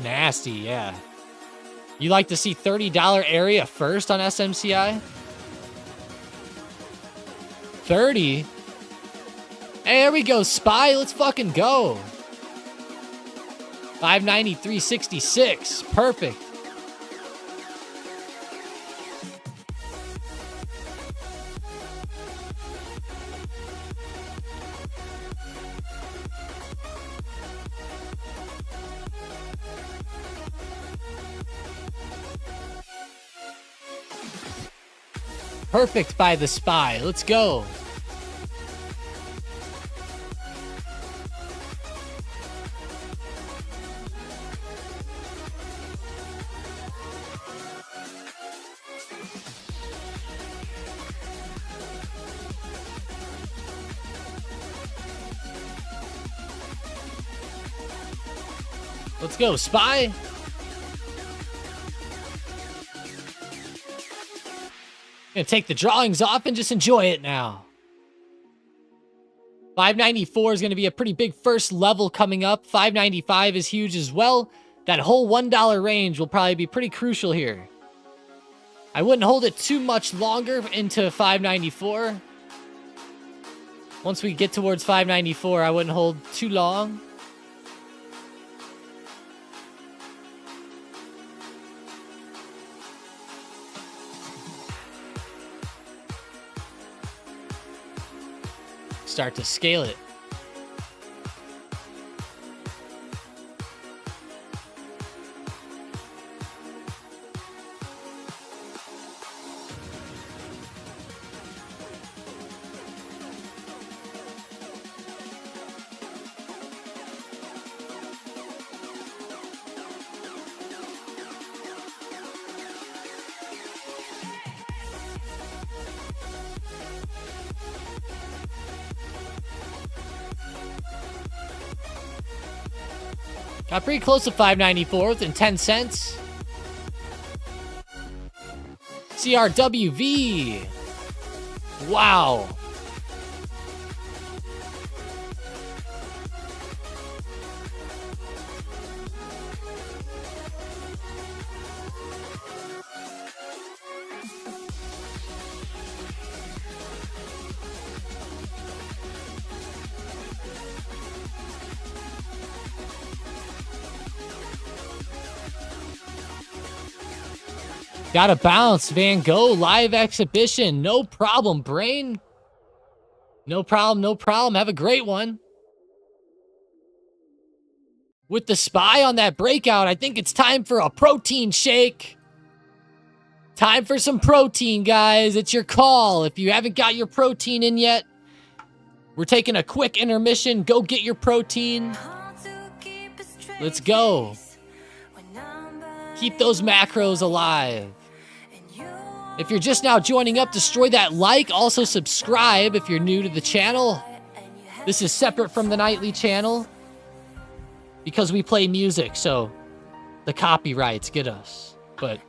B: Nasty, yeah. You like to see $30 area first on SMCI? 30? Hey, there we go, SPY. Let's fucking go. 593.66. Perfect. Perfect by the SPY. Let's go. Let's go, SPY. Gonna take the drawings off and just enjoy it now. 594 is gonna be a pretty big first level coming up. 595 is huge as well. That whole $1 range will probably be pretty crucial here. I wouldn't hold it too much longer into 594. Once we get towards 594, I wouldn't hold too long. Start to scale it. Got pretty close to 594 within 10 cents. CRWV. Wow. Gotta bounce, Van Gogh live exhibition. No problem, brain. No problem, no problem. Have a great one. With the SPY on that breakout, I think it's time for a protein shake. Time for some protein, guys. It's your call. If you haven't got your protein in yet, we're taking a quick intermission. Go get your protein. Let's go. Keep those macros alive. If you're just now joining up, destroy that like. Also subscribe if you're new to the channel. This is separate from the nightly channel because we play music, so the copyrights get us. But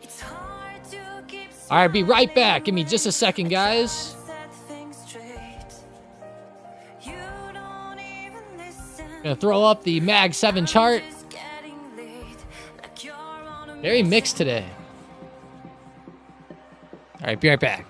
B: all right, be right back. Give me just a second, guys. Gonna throw up the Mag 7 chart. Very mixed today. All right, be right back.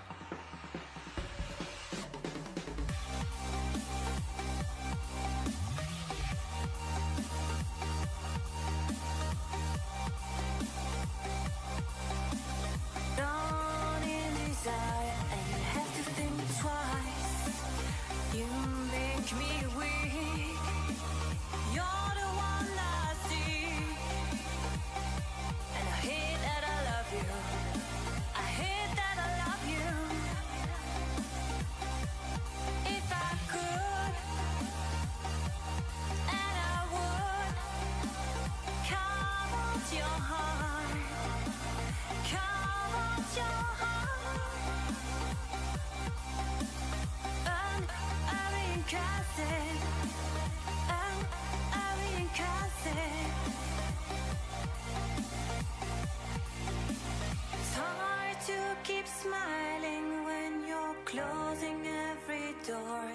A: It's hard to keep smiling when you're closing every door.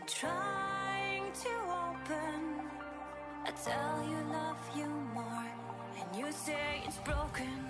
A: I'm trying to open. I tell you love you more, and you say it's broken.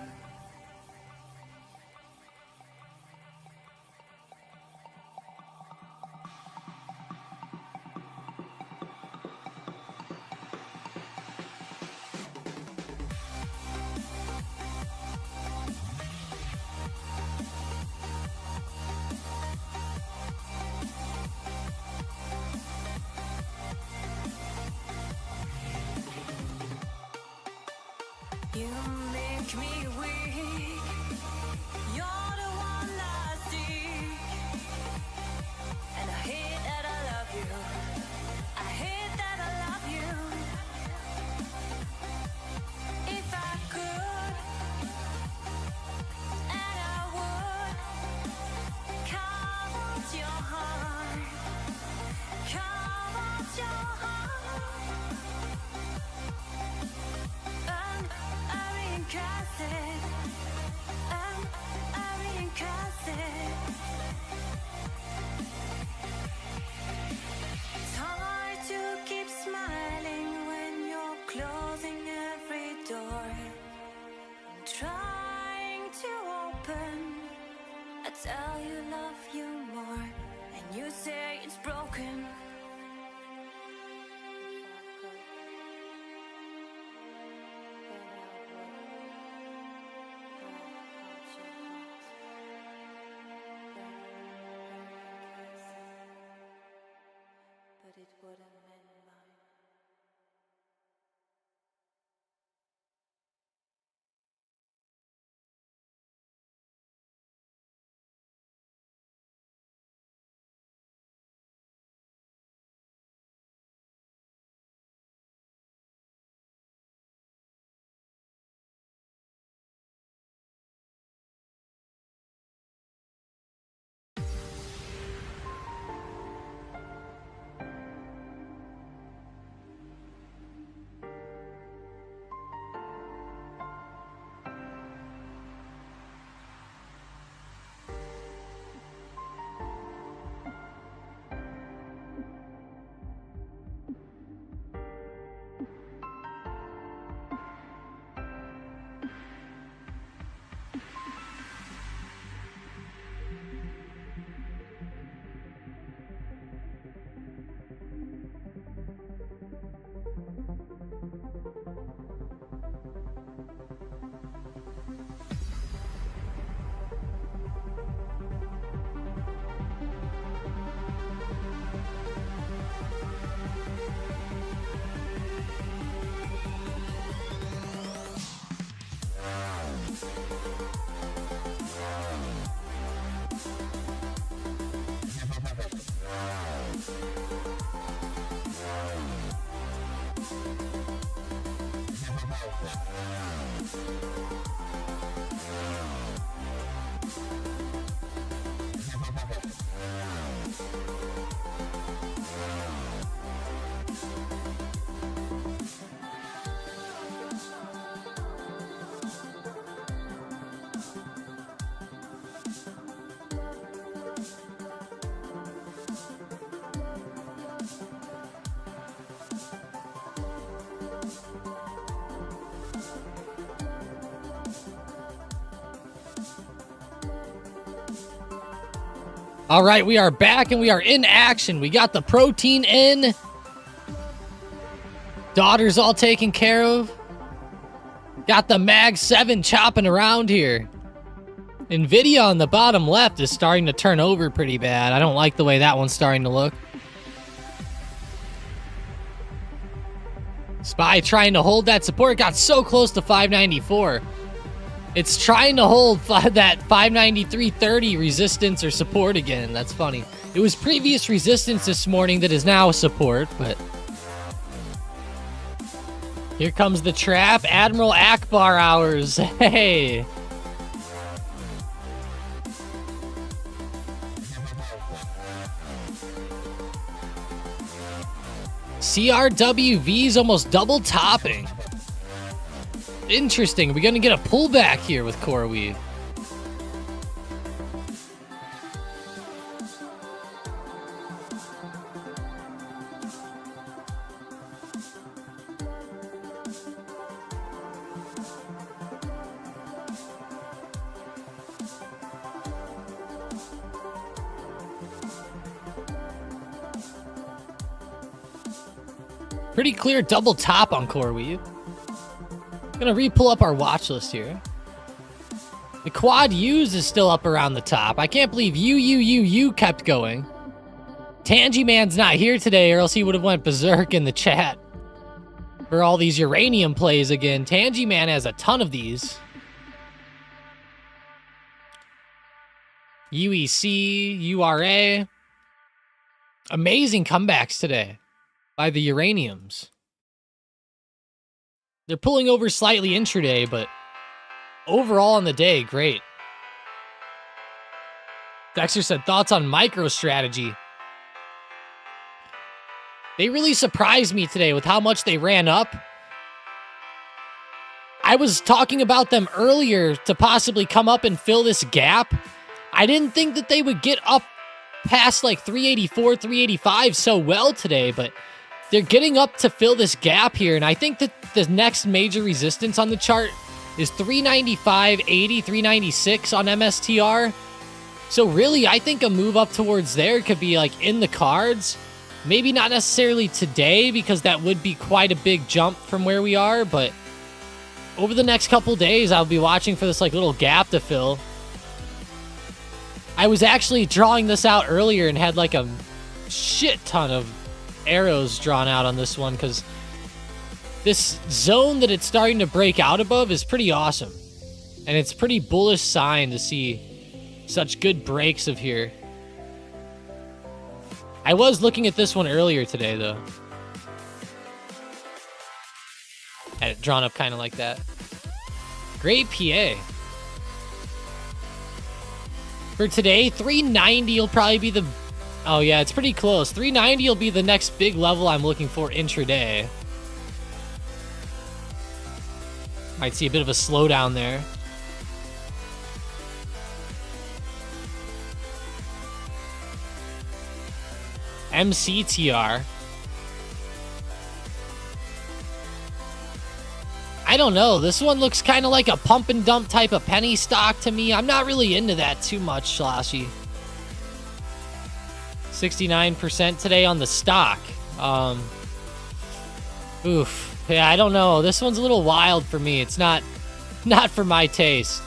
A: You make me weak. You're the one I seek. And I hate that I love you. I hate that I love you. If I could, and I would, come out your heart. Come out your heart. It's hard to keep smiling when you're closing every door. I'm trying to open. I tell you love you more, and you say it's broken. But it wouldn't mend mine.
B: All right, we are back and we are in action. We got the protein in. Daughter's all taken care of. Got the Mag 7 chopping around here. Nvidia on the bottom left is starting to turn over pretty bad. I don't like the way that one's starting to look. SPY trying to hold that support. Got so close to 594. It's trying to hold that 593.30 resistance or support again. That's funny. It was previous resistance this morning that is now support, but... Here comes the trap. Admiral Akbar hours. Hey. CRWV's almost double topping. Interesting. We're going to get a pullback here with CoreWeave. Pretty clear double top on CoreWeave. Gonna re-pull up our watch list here. The quad U's is still up around the top. I can't believe U kept going. Tangy Man's not here today, or else he would have went berserk in the chat for all these uranium plays again. Tangy Man has a ton of these. UEC, URA. Amazing comebacks today by the uraniums. They're pulling over slightly intraday, but overall on the day, great. Dexter said, thoughts on MicroStrategy? They really surprised me today with how much they ran up. I was talking about them earlier to possibly come up and fill this gap. I didn't think that they would get up past like 384, 385 so well today, but they're getting up to fill this gap here, and I think that the next major resistance on the chart is 395.80, 396 on MSTR. So really, I think a move up towards there could be like in the cards. Maybe not necessarily today, because that would be quite a big jump from where we are, but over the next couple days, I'll be watching for this like little gap to fill. I was actually drawing this out earlier and had like a shit ton of arrows drawn out on this one, because this zone that it's starting to break out above is pretty awesome, and it's pretty bullish sign to see such good breaks of here. I was looking at this one earlier today though. Had it drawn up kind of like that. Great PA. For today, 390 will probably be the... Oh yeah, it's pretty close. 390 will be the next big level I'm looking for intraday. Might see a bit of a slowdown there. MCTR. I don't know. This one looks kind of like a pump and dump type of penny stock to me. I'm not really into that too much, Slashy. 69% today on the stock. Oof. Yeah, I don't know. This one's a little wild for me. It's not for my taste.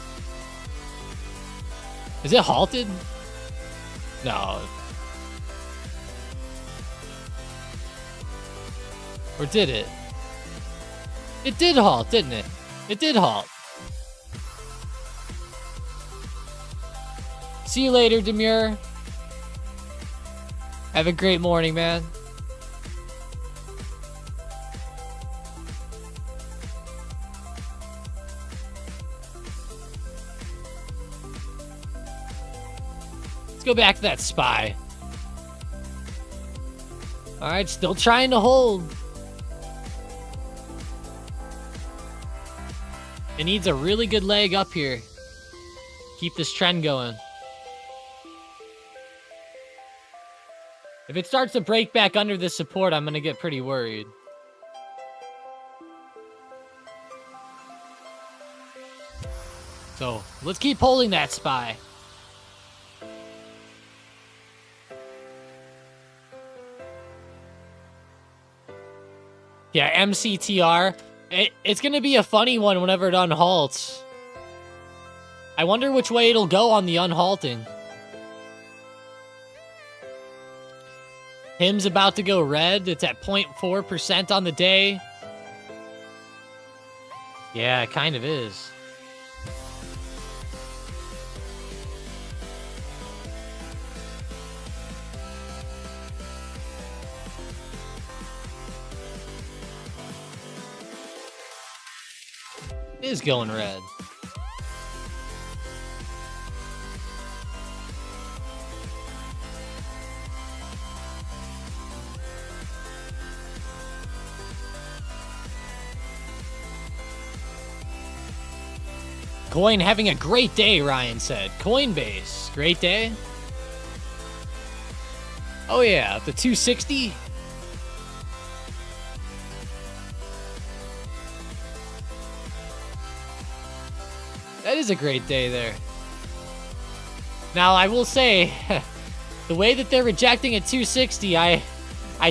B: Is it halted? No. Or did it? It did halt, didn't it? It did halt. See you later, Demure. Have a great morning, man. Let's go back to that SPY. All right, still trying to hold. It needs a really good leg up here. Keep this trend going. If it starts to break back under this support, I'm going to get pretty worried. So, let's keep holding that SPY. Yeah, MCTR. It's going to be a funny one whenever it unhalts. I wonder which way it'll go on the unhalting. Him's about to go red. It's at 0.4% on the day. Yeah, it kind of is. It is going red. Coin having a great day, Ryan said. Coinbase, great day. Oh yeah, the 260. That is a great day there. Now, I will say, the way that they're rejecting at 260, I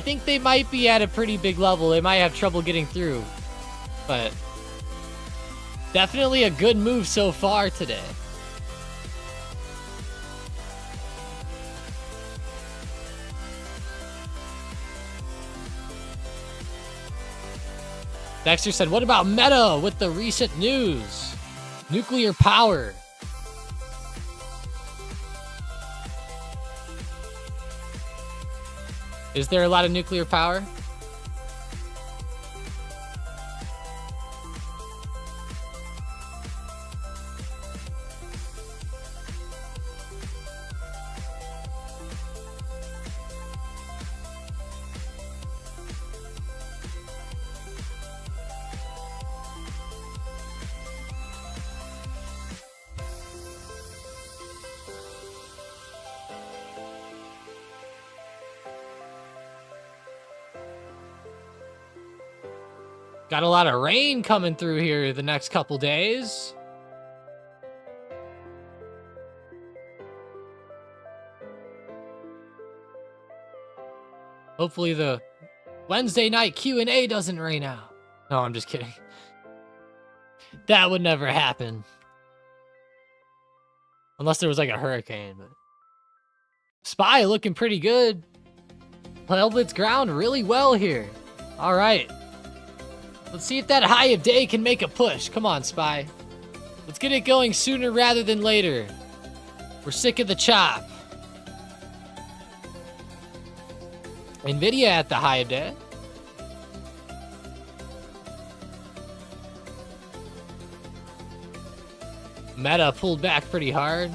B: think they might be at a pretty big level. They might have trouble getting through. But definitely a good move so far today. Dexter said, what about Meta with the recent news? Nuclear power. Is there a lot of nuclear power? Got a lot of rain coming through here the next couple days. Hopefully the Wednesday night Q&A doesn't rain out. No, I'm just kidding. That would never happen. Unless there was like a hurricane. But SPY looking pretty good. Held its ground really well here. All right. Let's see if that high of day can make a push. Come on, SPY. Let's get it going sooner rather than later. We're sick of the chop. Nvidia at the high of day. Meta pulled back pretty hard.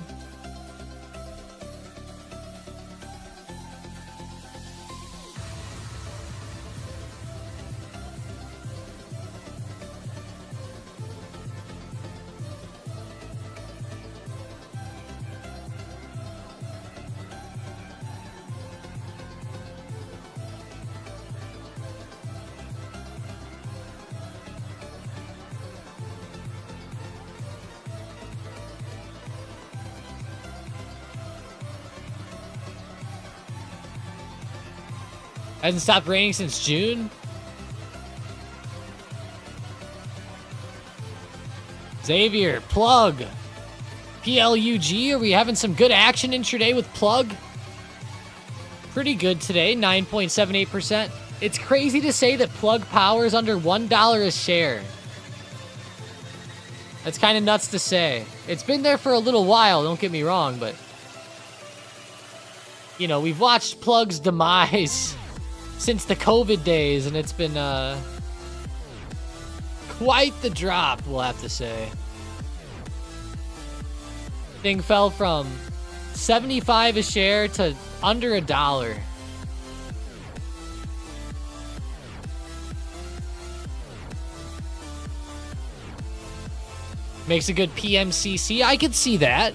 B: Hasn't stopped raining since June. Xavier, plug. PLUG, are we having some good action intraday with plug? Pretty good today, 9.78%. It's crazy to say that plug power is under $1 a share. That's kind of nuts to say. It's been there for a little while, don't get me wrong, but you know, we've watched plug's demise since the COVID days, and it's been quite the drop, we'll have to say. Thing fell from 75 a share to under $1. Makes a good PMCC. I could see that.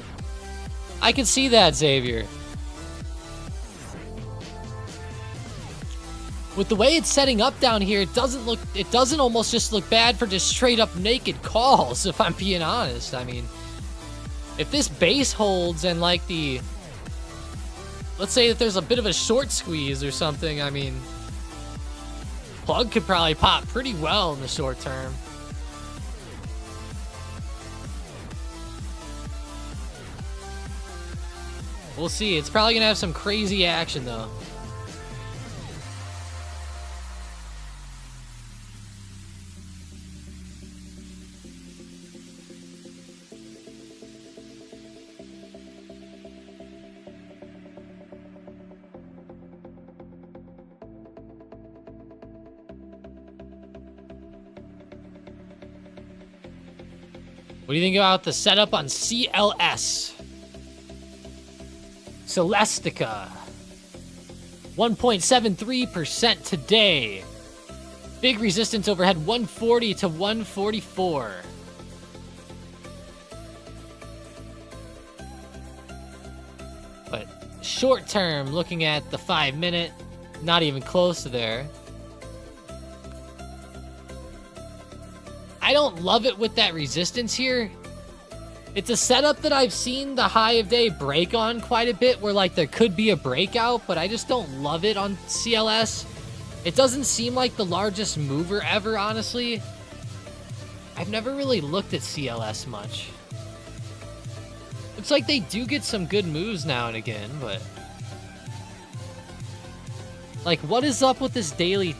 B: I could see that, Xavier. With the way it's setting up down here, it doesn't almost just look bad for just straight up naked calls, if I'm being honest. I mean, if this base holds and like let's say that there's a bit of a short squeeze or something, I mean, plug could probably pop pretty well in the short term. We'll see. It's probably going to have some crazy action, though. What do you think about the setup on CLS? Celestica. 1.73% today. Big resistance overhead 140 to 144. But short term, looking at the 5-minute, not even close to there. I don't love it with that resistance here. It's a setup that I've seen the high of day break on quite a bit, where like there could be a breakout, but I just don't love it on CLS. It doesn't seem like the largest mover ever, honestly. I've never really looked at CLS much. Looks like they do get some good moves now and again, but like, what is up with this daily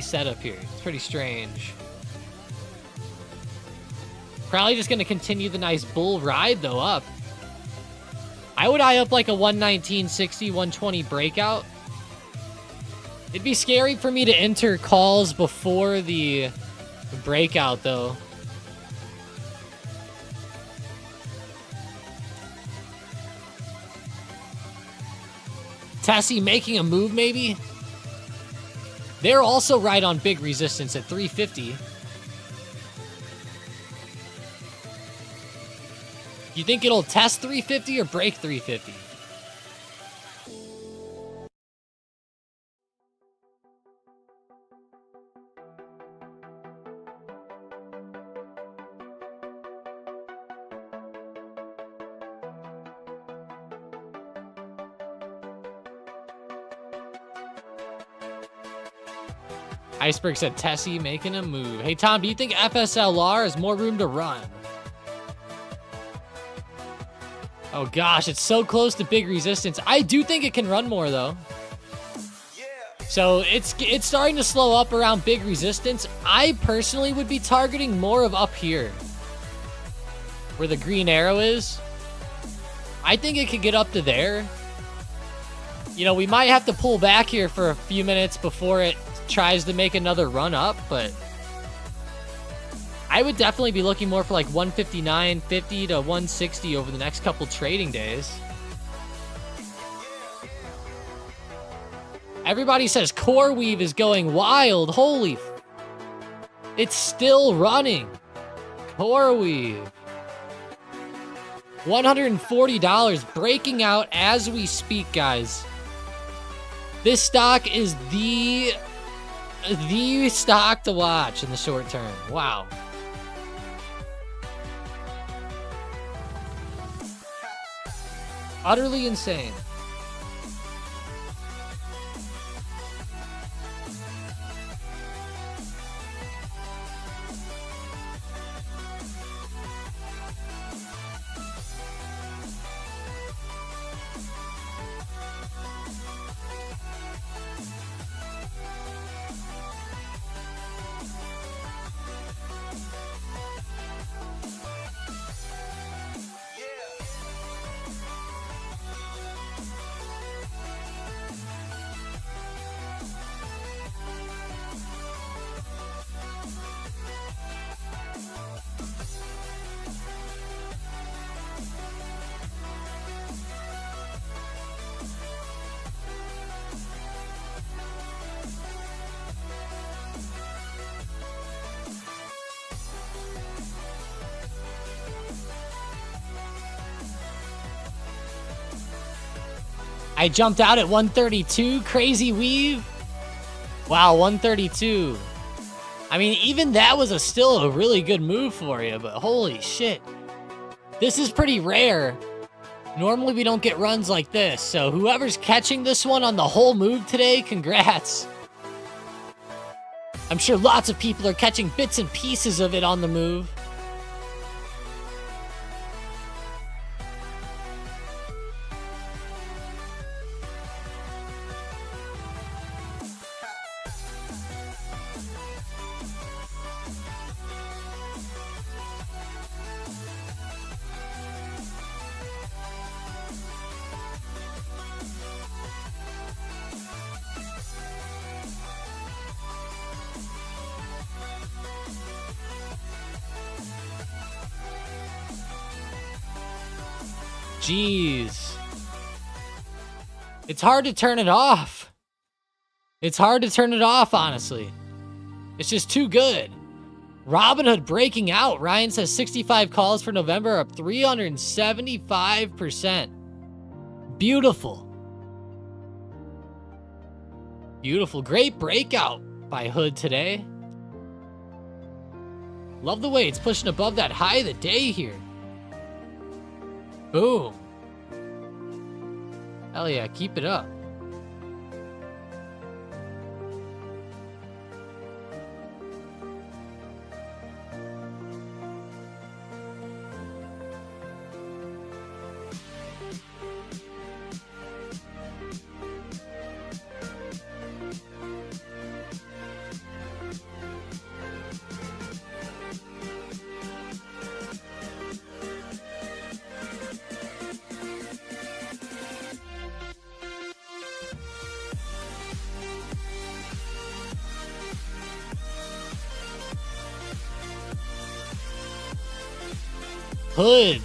B: setup here? It's pretty strange. Probably just going to continue the nice bull ride, though, up. I would eye up like a 119.60, 120 breakout. It'd be scary for me to enter calls before the breakout, though. Tessie making a move, maybe? They're also right on big resistance at 350. You think it'll test 350 or break 350? Iceberg said Tessie making a move. Hey, Tom, do you think FSLR has more room to run? Oh gosh, it's so close to big resistance. I do think it can run more though. So it's starting to slow up around big resistance. I personally would be targeting more of up here, where the green arrow is. I think it could get up to there. You know, we might have to pull back here for a few minutes before it tries to make another run up, but I would definitely be looking more for like 159.50 to 160 over the next couple trading days. Everybody says Core Weave is going wild. Holy it's still running. Core Weave. $140 breaking out as we speak, guys. This stock is the stock to watch in the short term. Wow. Utterly insane. I jumped out at 132. Crazy weave. Wow, 132. I mean, even that was still a really good move for you, but holy shit. This is pretty rare. Normally we don't get runs like this, so whoever's catching this one on the whole move today, congrats. I'm sure lots of people are catching bits and pieces of it on the move. Jeez. It's hard to turn it off. It's hard to turn it off, honestly. It's just too good. Robinhood breaking out. Ryan says 65 calls for November, up 375%. Beautiful. Beautiful. Great breakout by Hood today. Love the way it's pushing above that high of the day here. Boom. Hell yeah, keep it up. Hood.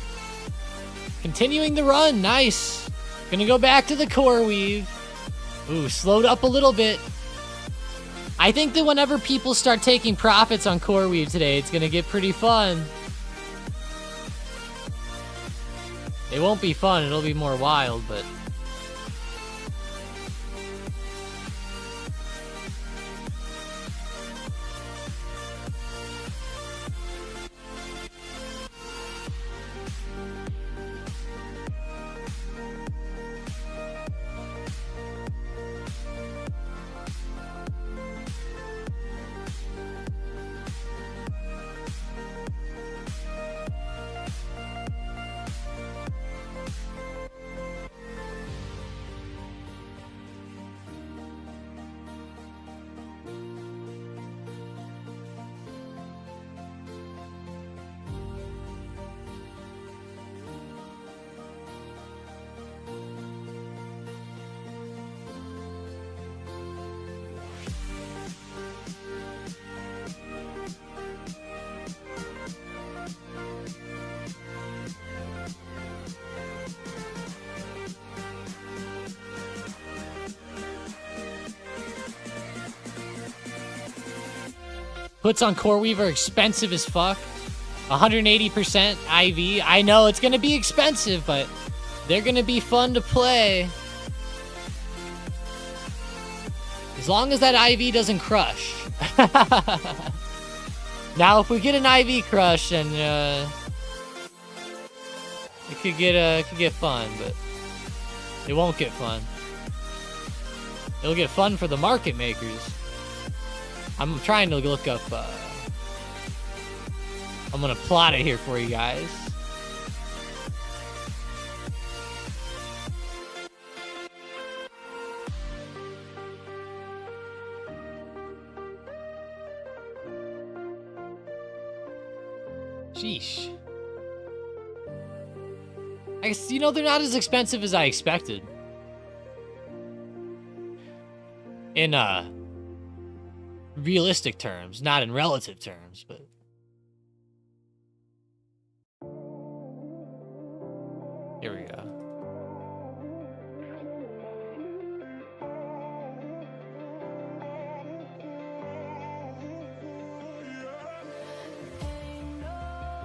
B: Continuing the run. Nice. Gonna go back to the core weave. Ooh, slowed up a little bit. I think that whenever people start taking profits on core weave today, it's gonna get pretty fun. It won't be fun. It'll be more wild, but... Puts on CoreWeave are expensive as fuck. 180% IV. I know it's gonna be expensive, but they're gonna be fun to play. As long as that IV doesn't crush. Now, if we get an IV crush, then it could get fun, but it won't get fun. It'll get fun for the market makers. I'm trying to look up, I'm gonna plot it here for you guys. Sheesh. I guess, you know, they're not as expensive as I expected. In, realistic terms, not in relative terms, but... Here we go.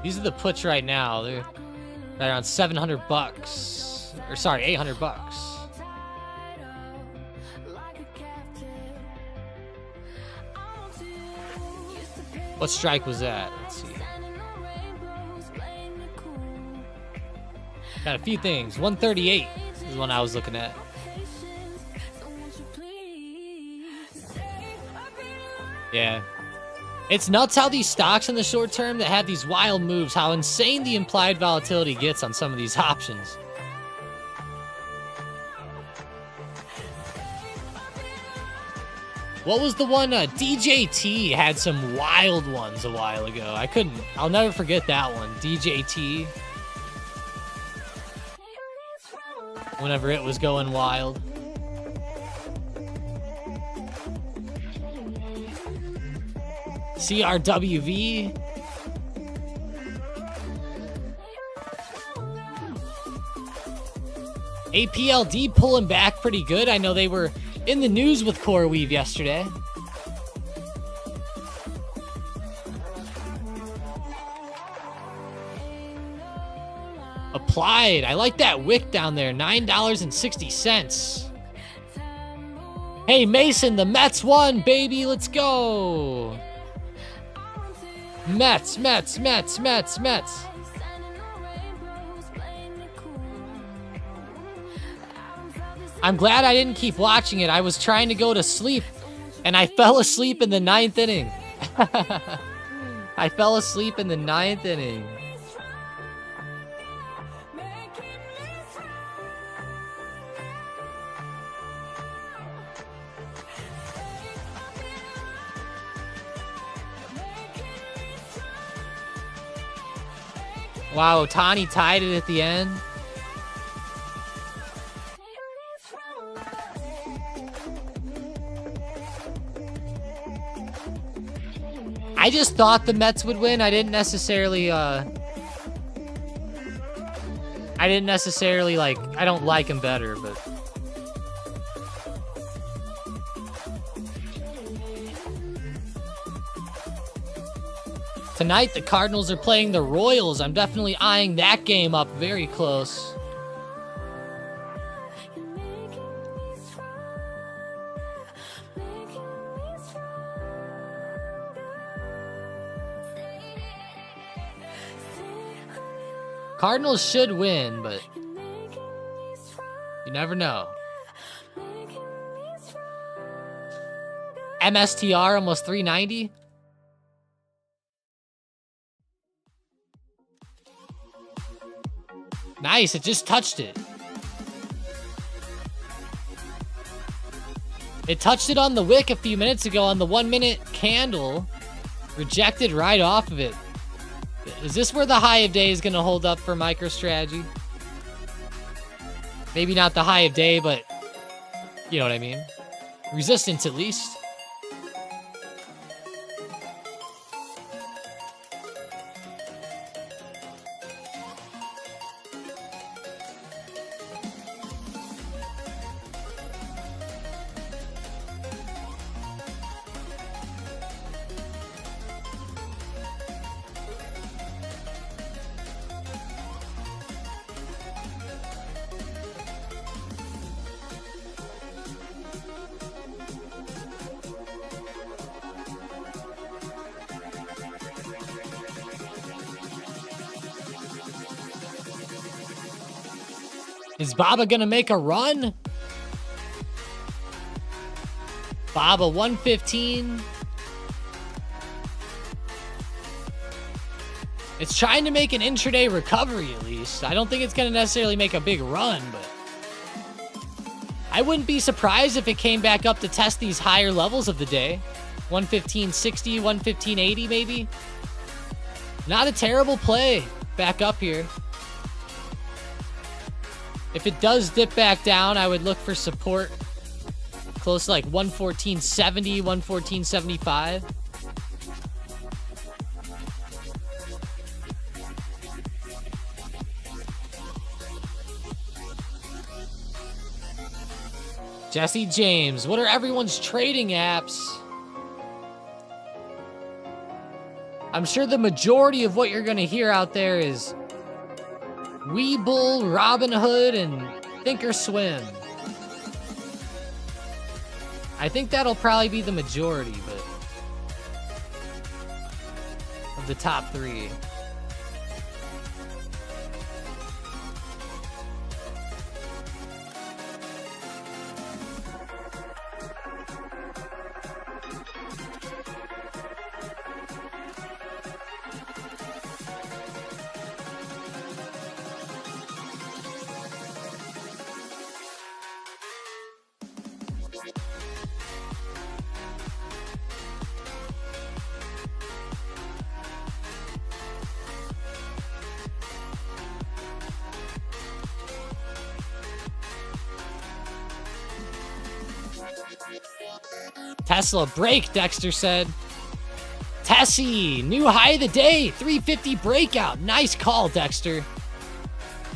B: These are the puts right now. They're around 700 bucks. Or sorry, 800 bucks. What strike was that? Let's see. Got a few things. 138 is the one I was looking at. Yeah, It's nuts how these stocks in the short term that have these wild moves, how insane the implied volatility gets on some of these options. What was the one? DJT had some wild ones a while ago. I'll never forget that one. DJT. Whenever it was going wild. CRWV. APLD pulling back pretty good. I know they were in the news with CoreWeave yesterday. Applied. I like that wick down there. $9.60. Hey, Mason, the Mets won, baby. Let's go. Mets. I'm glad I didn't keep watching it. I was trying to go to sleep, and I fell asleep in the 9th inning. I fell asleep in the 9th inning. Wow, Otani tied it at the end. I just thought the Mets would win. I didn't necessarily like, I don't like them better, but. Tonight, the Cardinals are playing the Royals. I'm definitely eyeing that game up very close. Cardinals should win, but you never know. MSTR almost 390. Nice, it just touched it. It touched it on the wick a few minutes ago on the 1 minute candle. Rejected right off of it. Is this where the high of day is going to hold up for MicroStrategy? Maybe not the high of day, but you know what I mean. Resistance at least. Is Baba gonna make a run? Baba 115. It's trying to make an intraday recovery at least. I don't think it's gonna necessarily make a big run, but I wouldn't be surprised if it came back up to test these higher levels of the day. 115.60, 115.80 maybe. Not a terrible play back up here. If it does dip back down, I would look for support close to like 114.70, 114.75. Jesse James, what are everyone's trading apps? I'm sure the majority of what you're going to hear out there is Webull, Robinhood, and Thinkorswim. I think that'll probably be the majority, but of the top three. Tesla break, Dexter said. Tessie, new high of the day, 350 breakout. Nice call, Dexter.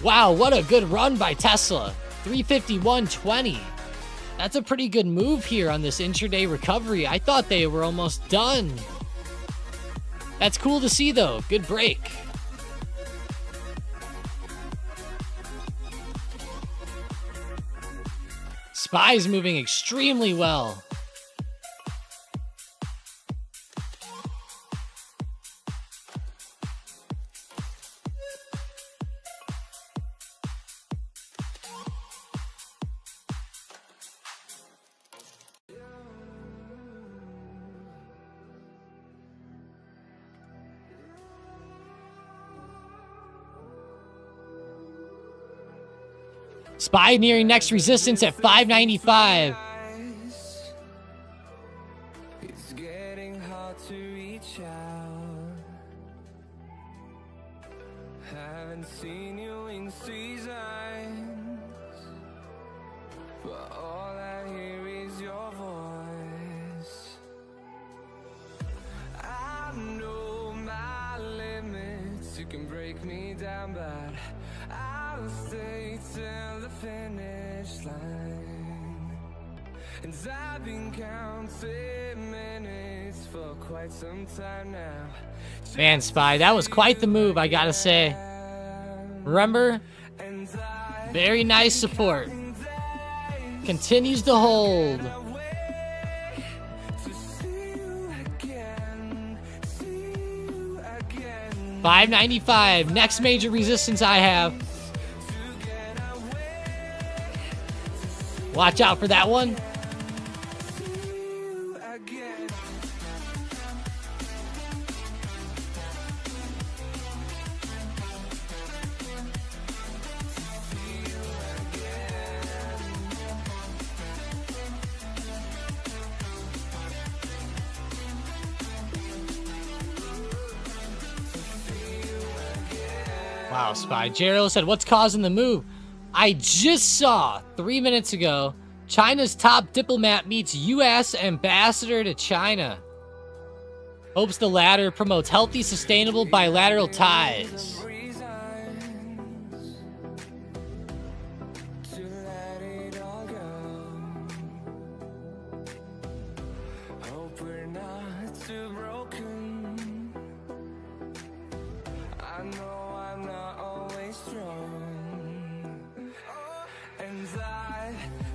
B: Wow, what a good run by Tesla. 351.20. That's a pretty good move here on this intraday recovery. I thought they were almost done. That's cool to see, though. Good break. SPY's moving extremely well. SPY nearing next resistance at 595.
A: It's getting hard to reach out. Haven't seen you in seasons, but all I hear is your voice. I know my limits, you can break me down, but I'll stay till the finish line. And I've been counting minutes for quite some time now.
B: Man, SPY, that was quite the move, I gotta say. Remember? Very nice support. Continues to hold. 595, next major resistance I have. Watch out for that one. Wow, SPY. Gerald said, what's causing the move? I just saw 3 minutes ago, China's top diplomat meets U.S. ambassador to China. Hopes the latter promotes healthy, sustainable bilateral ties.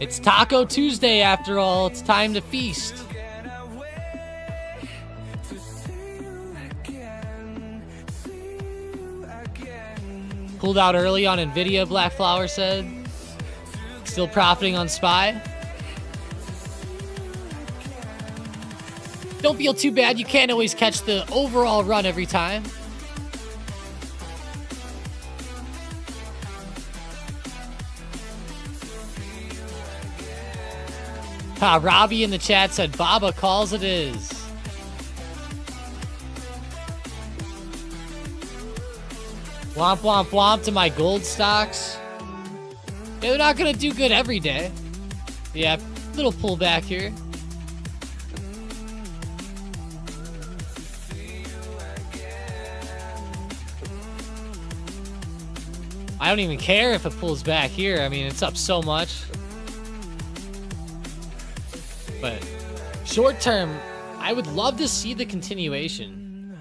B: It's Taco Tuesday after all. It's time to feast. Pulled out early on Nvidia, Black Flower said. Still profiting on SPY. Don't feel too bad. You can't always catch the overall run every time. Robbie in the chat said, Baba calls it is. Womp, womp, womp to my gold stocks. Yeah, they're not going to do good every day. Yeah, little pullback here. I don't even care if it pulls back here. I mean, it's up so much. But short term, I would love to see the continuation.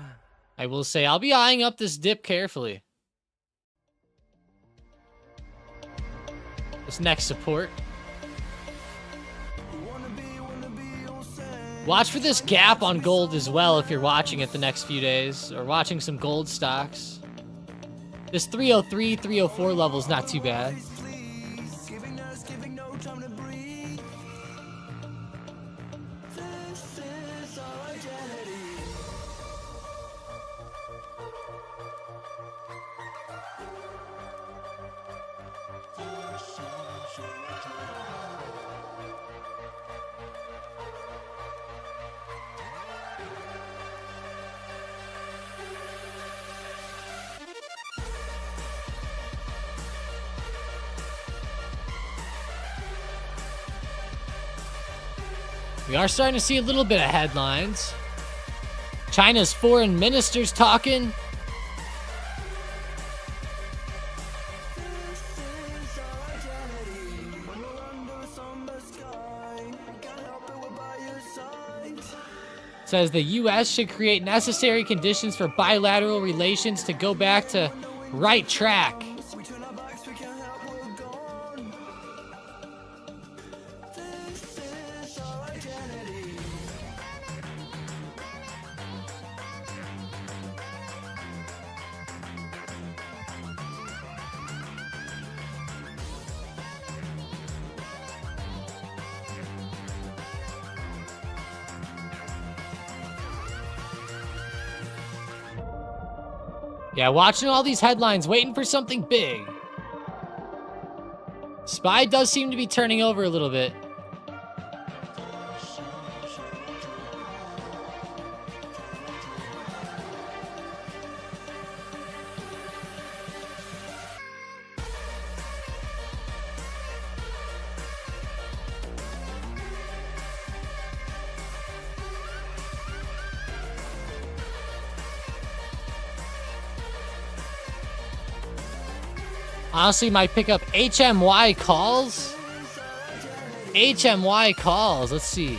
B: I will say I'll be eyeing up this dip carefully. This next support. Watch for this gap on gold as well if you're watching it the next few days or watching some gold stocks. This 303, 304 level is not too bad. We are starting to see a little bit of headlines. China's foreign minister's talking. Says the U.S. should create necessary conditions for bilateral relations to go back to right track. Yeah, watching all these headlines, waiting for something big. SPY does seem to be turning over a little bit. Honestly, might pick up HMY calls. HMY calls. Let's see.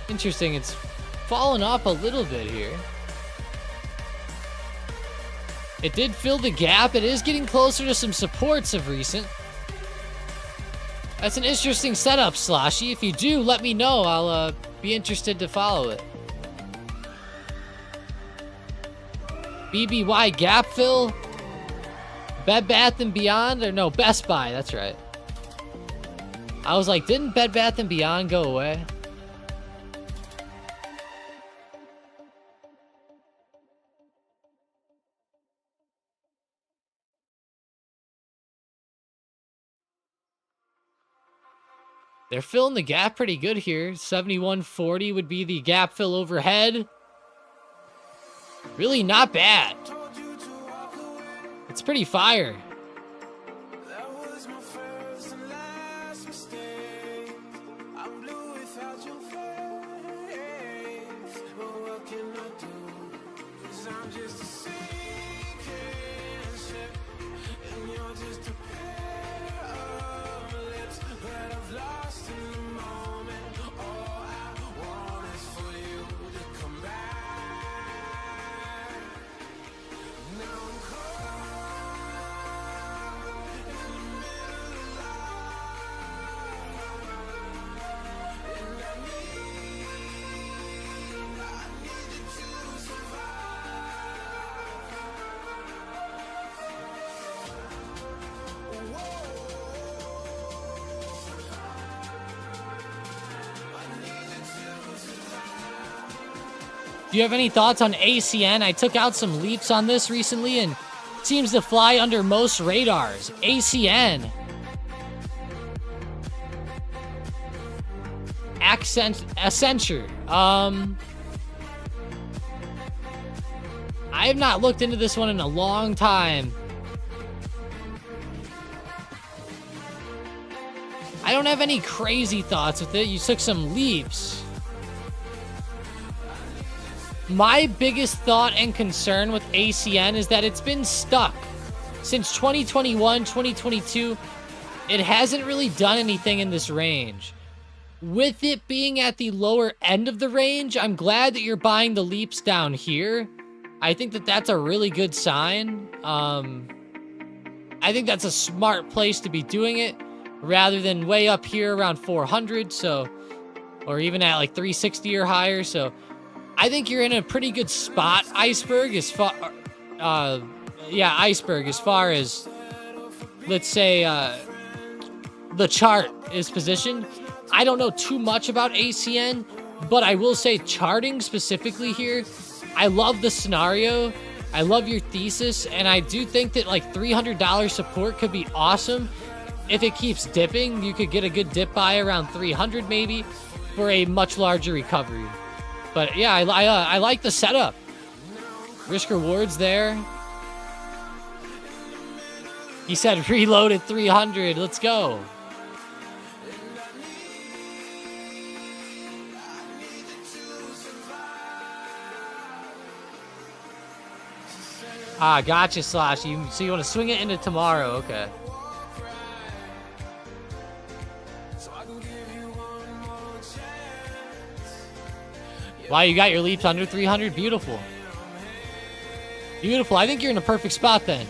B: Interesting. It's fallen off a little bit here. It did fill the gap. It is getting closer to some supports of recent. That's an interesting setup, Sloshy. If you do, let me know. I'll be interested to follow it. BBY gap fill, Bed Bath & Beyond, or no, Best Buy, that's right. I was like, didn't Bed Bath & Beyond go away? They're filling the gap pretty good here. 71.40 would be the gap fill overhead. Really not bad. It's pretty fire. Do you have any thoughts on ACN? I took out some leaps on this recently and it seems to fly under most radars. ACN. Accenture. I have not looked into this one in a long time. I don't have any crazy thoughts with it. You took some leaps. My biggest thought and concern with ACN is that it's been stuck since 2021, 2022. It hasn't really done anything in this range. With it being at the lower end of the range, I'm glad that you're buying the leaps down here. I think that that's a really good sign. I think that's a smart place to be doing it rather than way up here around 400. So, or even at like 360 or higher. So I think you're in a pretty good spot, Iceberg, as far, Iceberg, as far as, let's say, the chart is positioned. I don't know too much about ACN, but I will say charting specifically here, I love the scenario, I love your thesis, and I do think that like $300 support could be awesome. If it keeps dipping, you could get a good dip buy around 300 maybe for a much larger recovery. But yeah, I like the setup. Risk rewards there. He said reload at 300. Let's go. Ah, gotcha, Slash. So you want to swing it into tomorrow. Okay. Wow, you got your leaps under 300? Beautiful. Beautiful. I think you're in a perfect spot then.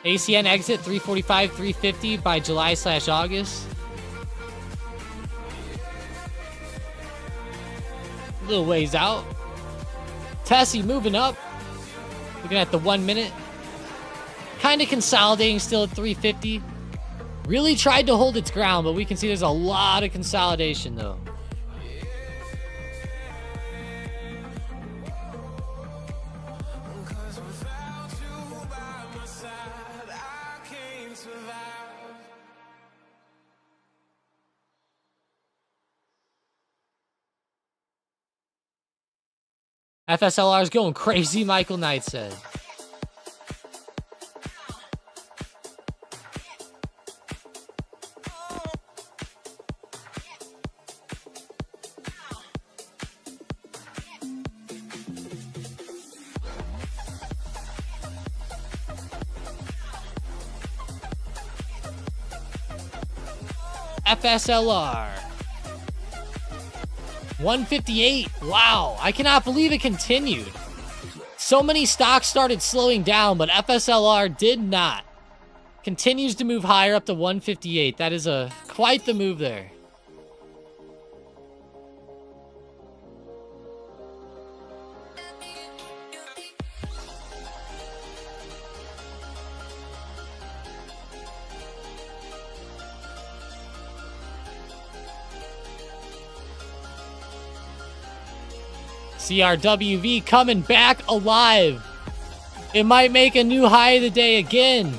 B: ACN exit 345, 350 by July/August. A little ways out. Tessie moving up. Looking at the 1 minute. Kind of consolidating still at 350. Really tried to hold its ground, but we can see there's a lot of consolidation though. FSLR is going crazy, Michael Knight said. FSLR. 158. Wow. I cannot believe it continued. So many stocks started slowing down, but FSLR did not. Continues to move higher up to 158. That is quite the move there. CRWV coming back alive. It might make a new high of the day again.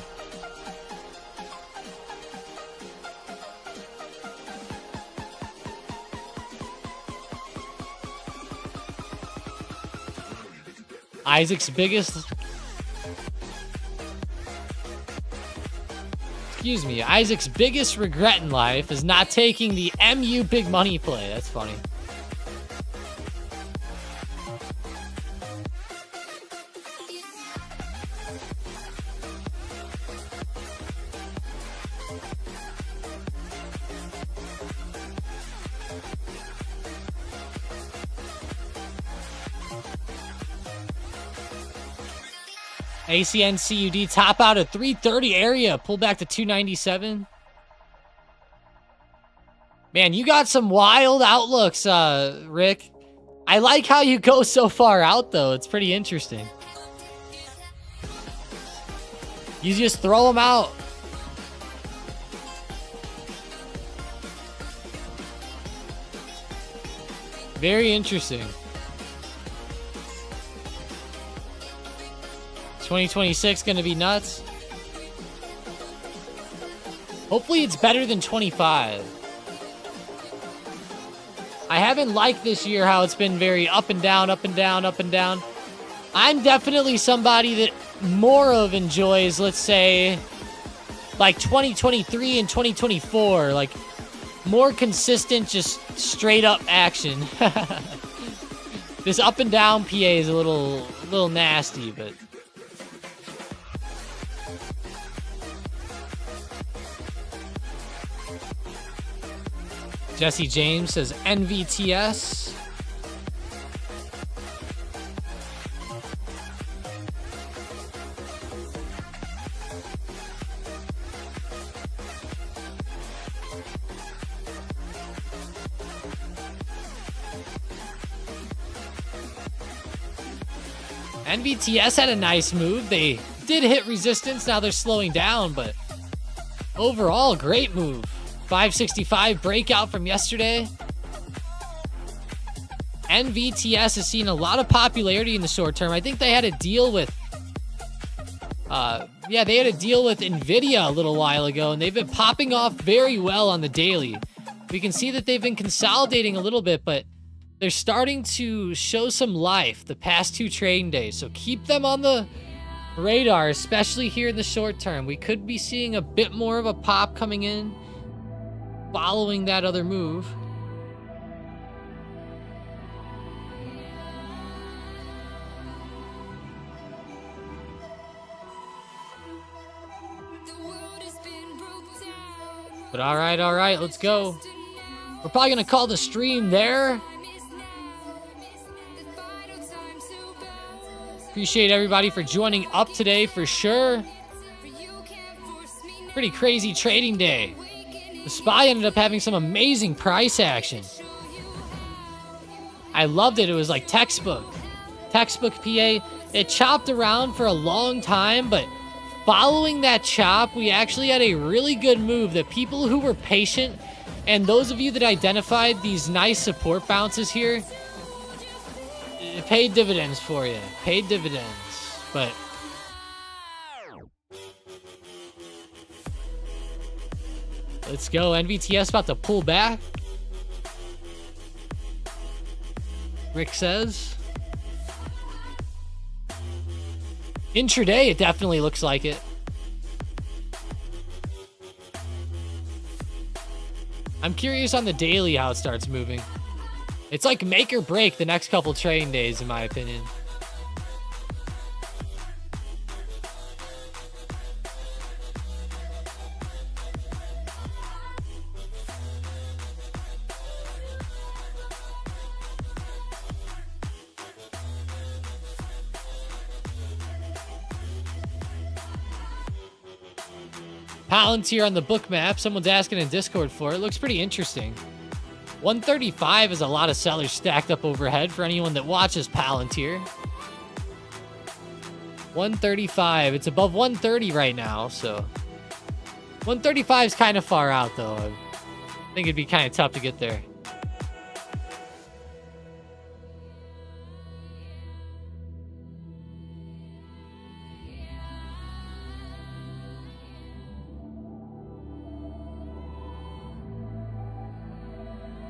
B: Isaac's biggest... Excuse me. Isaac's biggest regret in life is not taking the MU big money play. That's funny. ACN CUD top out at 330 area. Pull back to 297. Man, you got some wild outlooks, Rick. I like how you go so far out, though. It's pretty interesting. You just throw them out. Very interesting. 2026 gonna be nuts. Hopefully it's better than 25. I haven't liked this year how it's been very up and down, up and down, up and down. I'm definitely somebody that more of enjoys, let's say, like 2023 and 2024, like more consistent, just straight up action. This up and down PA is a little nasty, but Jesse James says NVTS. NVTS had a nice move. They did hit resistance. Now they're slowing down, but overall, great move. 565 breakout from yesterday. NVTS has seen a lot of popularity in the short term. I think they had a deal with they had a deal with Nvidia a little while ago, and they've been popping off very well on the daily. We can see that they've been consolidating a little bit, but they're starting to show some life the past 2 trading days. So keep them on the radar, especially here in the short term. We could be seeing a bit more of a pop coming in following that other move. But all right, let's go. We're probably gonna call the stream there. Appreciate everybody for joining up today for sure. Pretty crazy trading day. The SPY ended up having some amazing price action. I loved it. It was like textbook. Textbook PA. It chopped around for a long time, but following that chop, we actually had a really good move that people who were patient, and those of you that identified these nice support bounces here, it paid dividends for you. Paid dividends. But let's go. NVTS about to pull back. Rick says. Intraday, it definitely looks like it. I'm curious on the daily how it starts moving. It's like make or break the next couple trading days, in my opinion. Palantir on the book map. Someone's asking in Discord for it. Looks pretty interesting. 135 is a lot of sellers stacked up overhead for anyone that watches Palantir. 135. It's above 130 right now, so 135 is kind of far out, though. I think it'd be kind of tough to get there.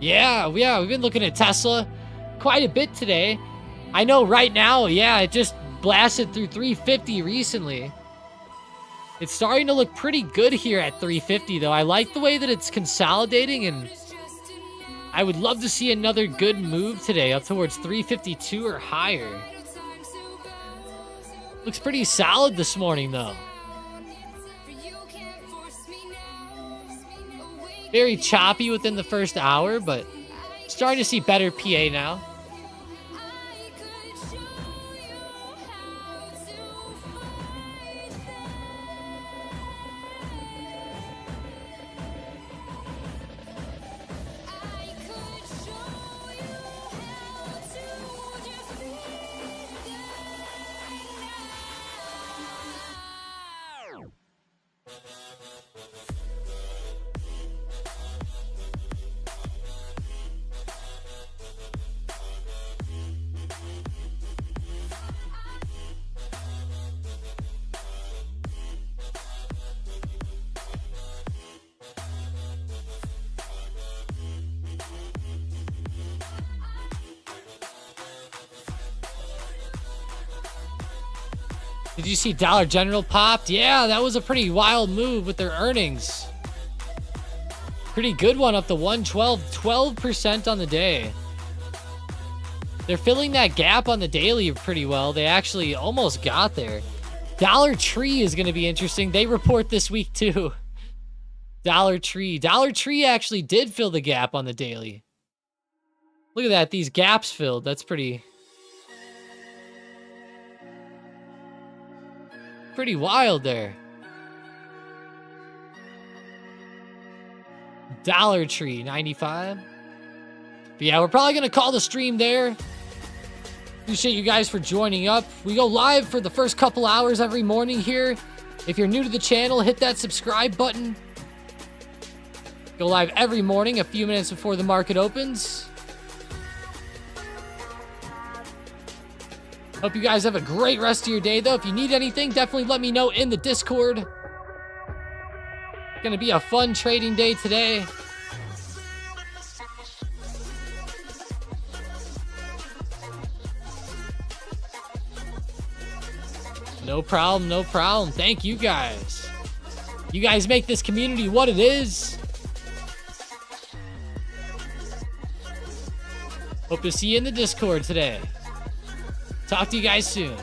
B: Yeah, we've been looking at Tesla quite a bit today. I know right now, it just blasted through 350 recently. It's starting to look pretty good here at 350, though. I like the way that it's consolidating, and I would love to see another good move today up towards 352 or higher. Looks pretty solid this morning, though. Very choppy within the first hour, but starting to see better PA now. Did you see Dollar General popped? Yeah, that was a pretty wild move with their earnings. Pretty good one, up to 112, 12% on the day. They're filling that gap on the daily pretty well. They actually almost got there. Dollar Tree is going to be interesting. They report this week too. Dollar Tree. Dollar Tree actually did fill the gap on the daily. Look at that. These gaps filled. That's pretty wild there. Dollar Tree, 95. But yeah, we're probably going to call the stream there. Appreciate you guys for joining up. We go live for the first couple hours every morning here. If you're new to the channel, hit that subscribe button. Go live every morning a few minutes before the market opens. Hope you guys have a great rest of your day, though. If you need anything, definitely let me know in the Discord. Gonna be a fun trading day today. No problem, no problem. Thank you guys. You guys make this community what it is. Hope to see you in the Discord today. Talk to you guys soon.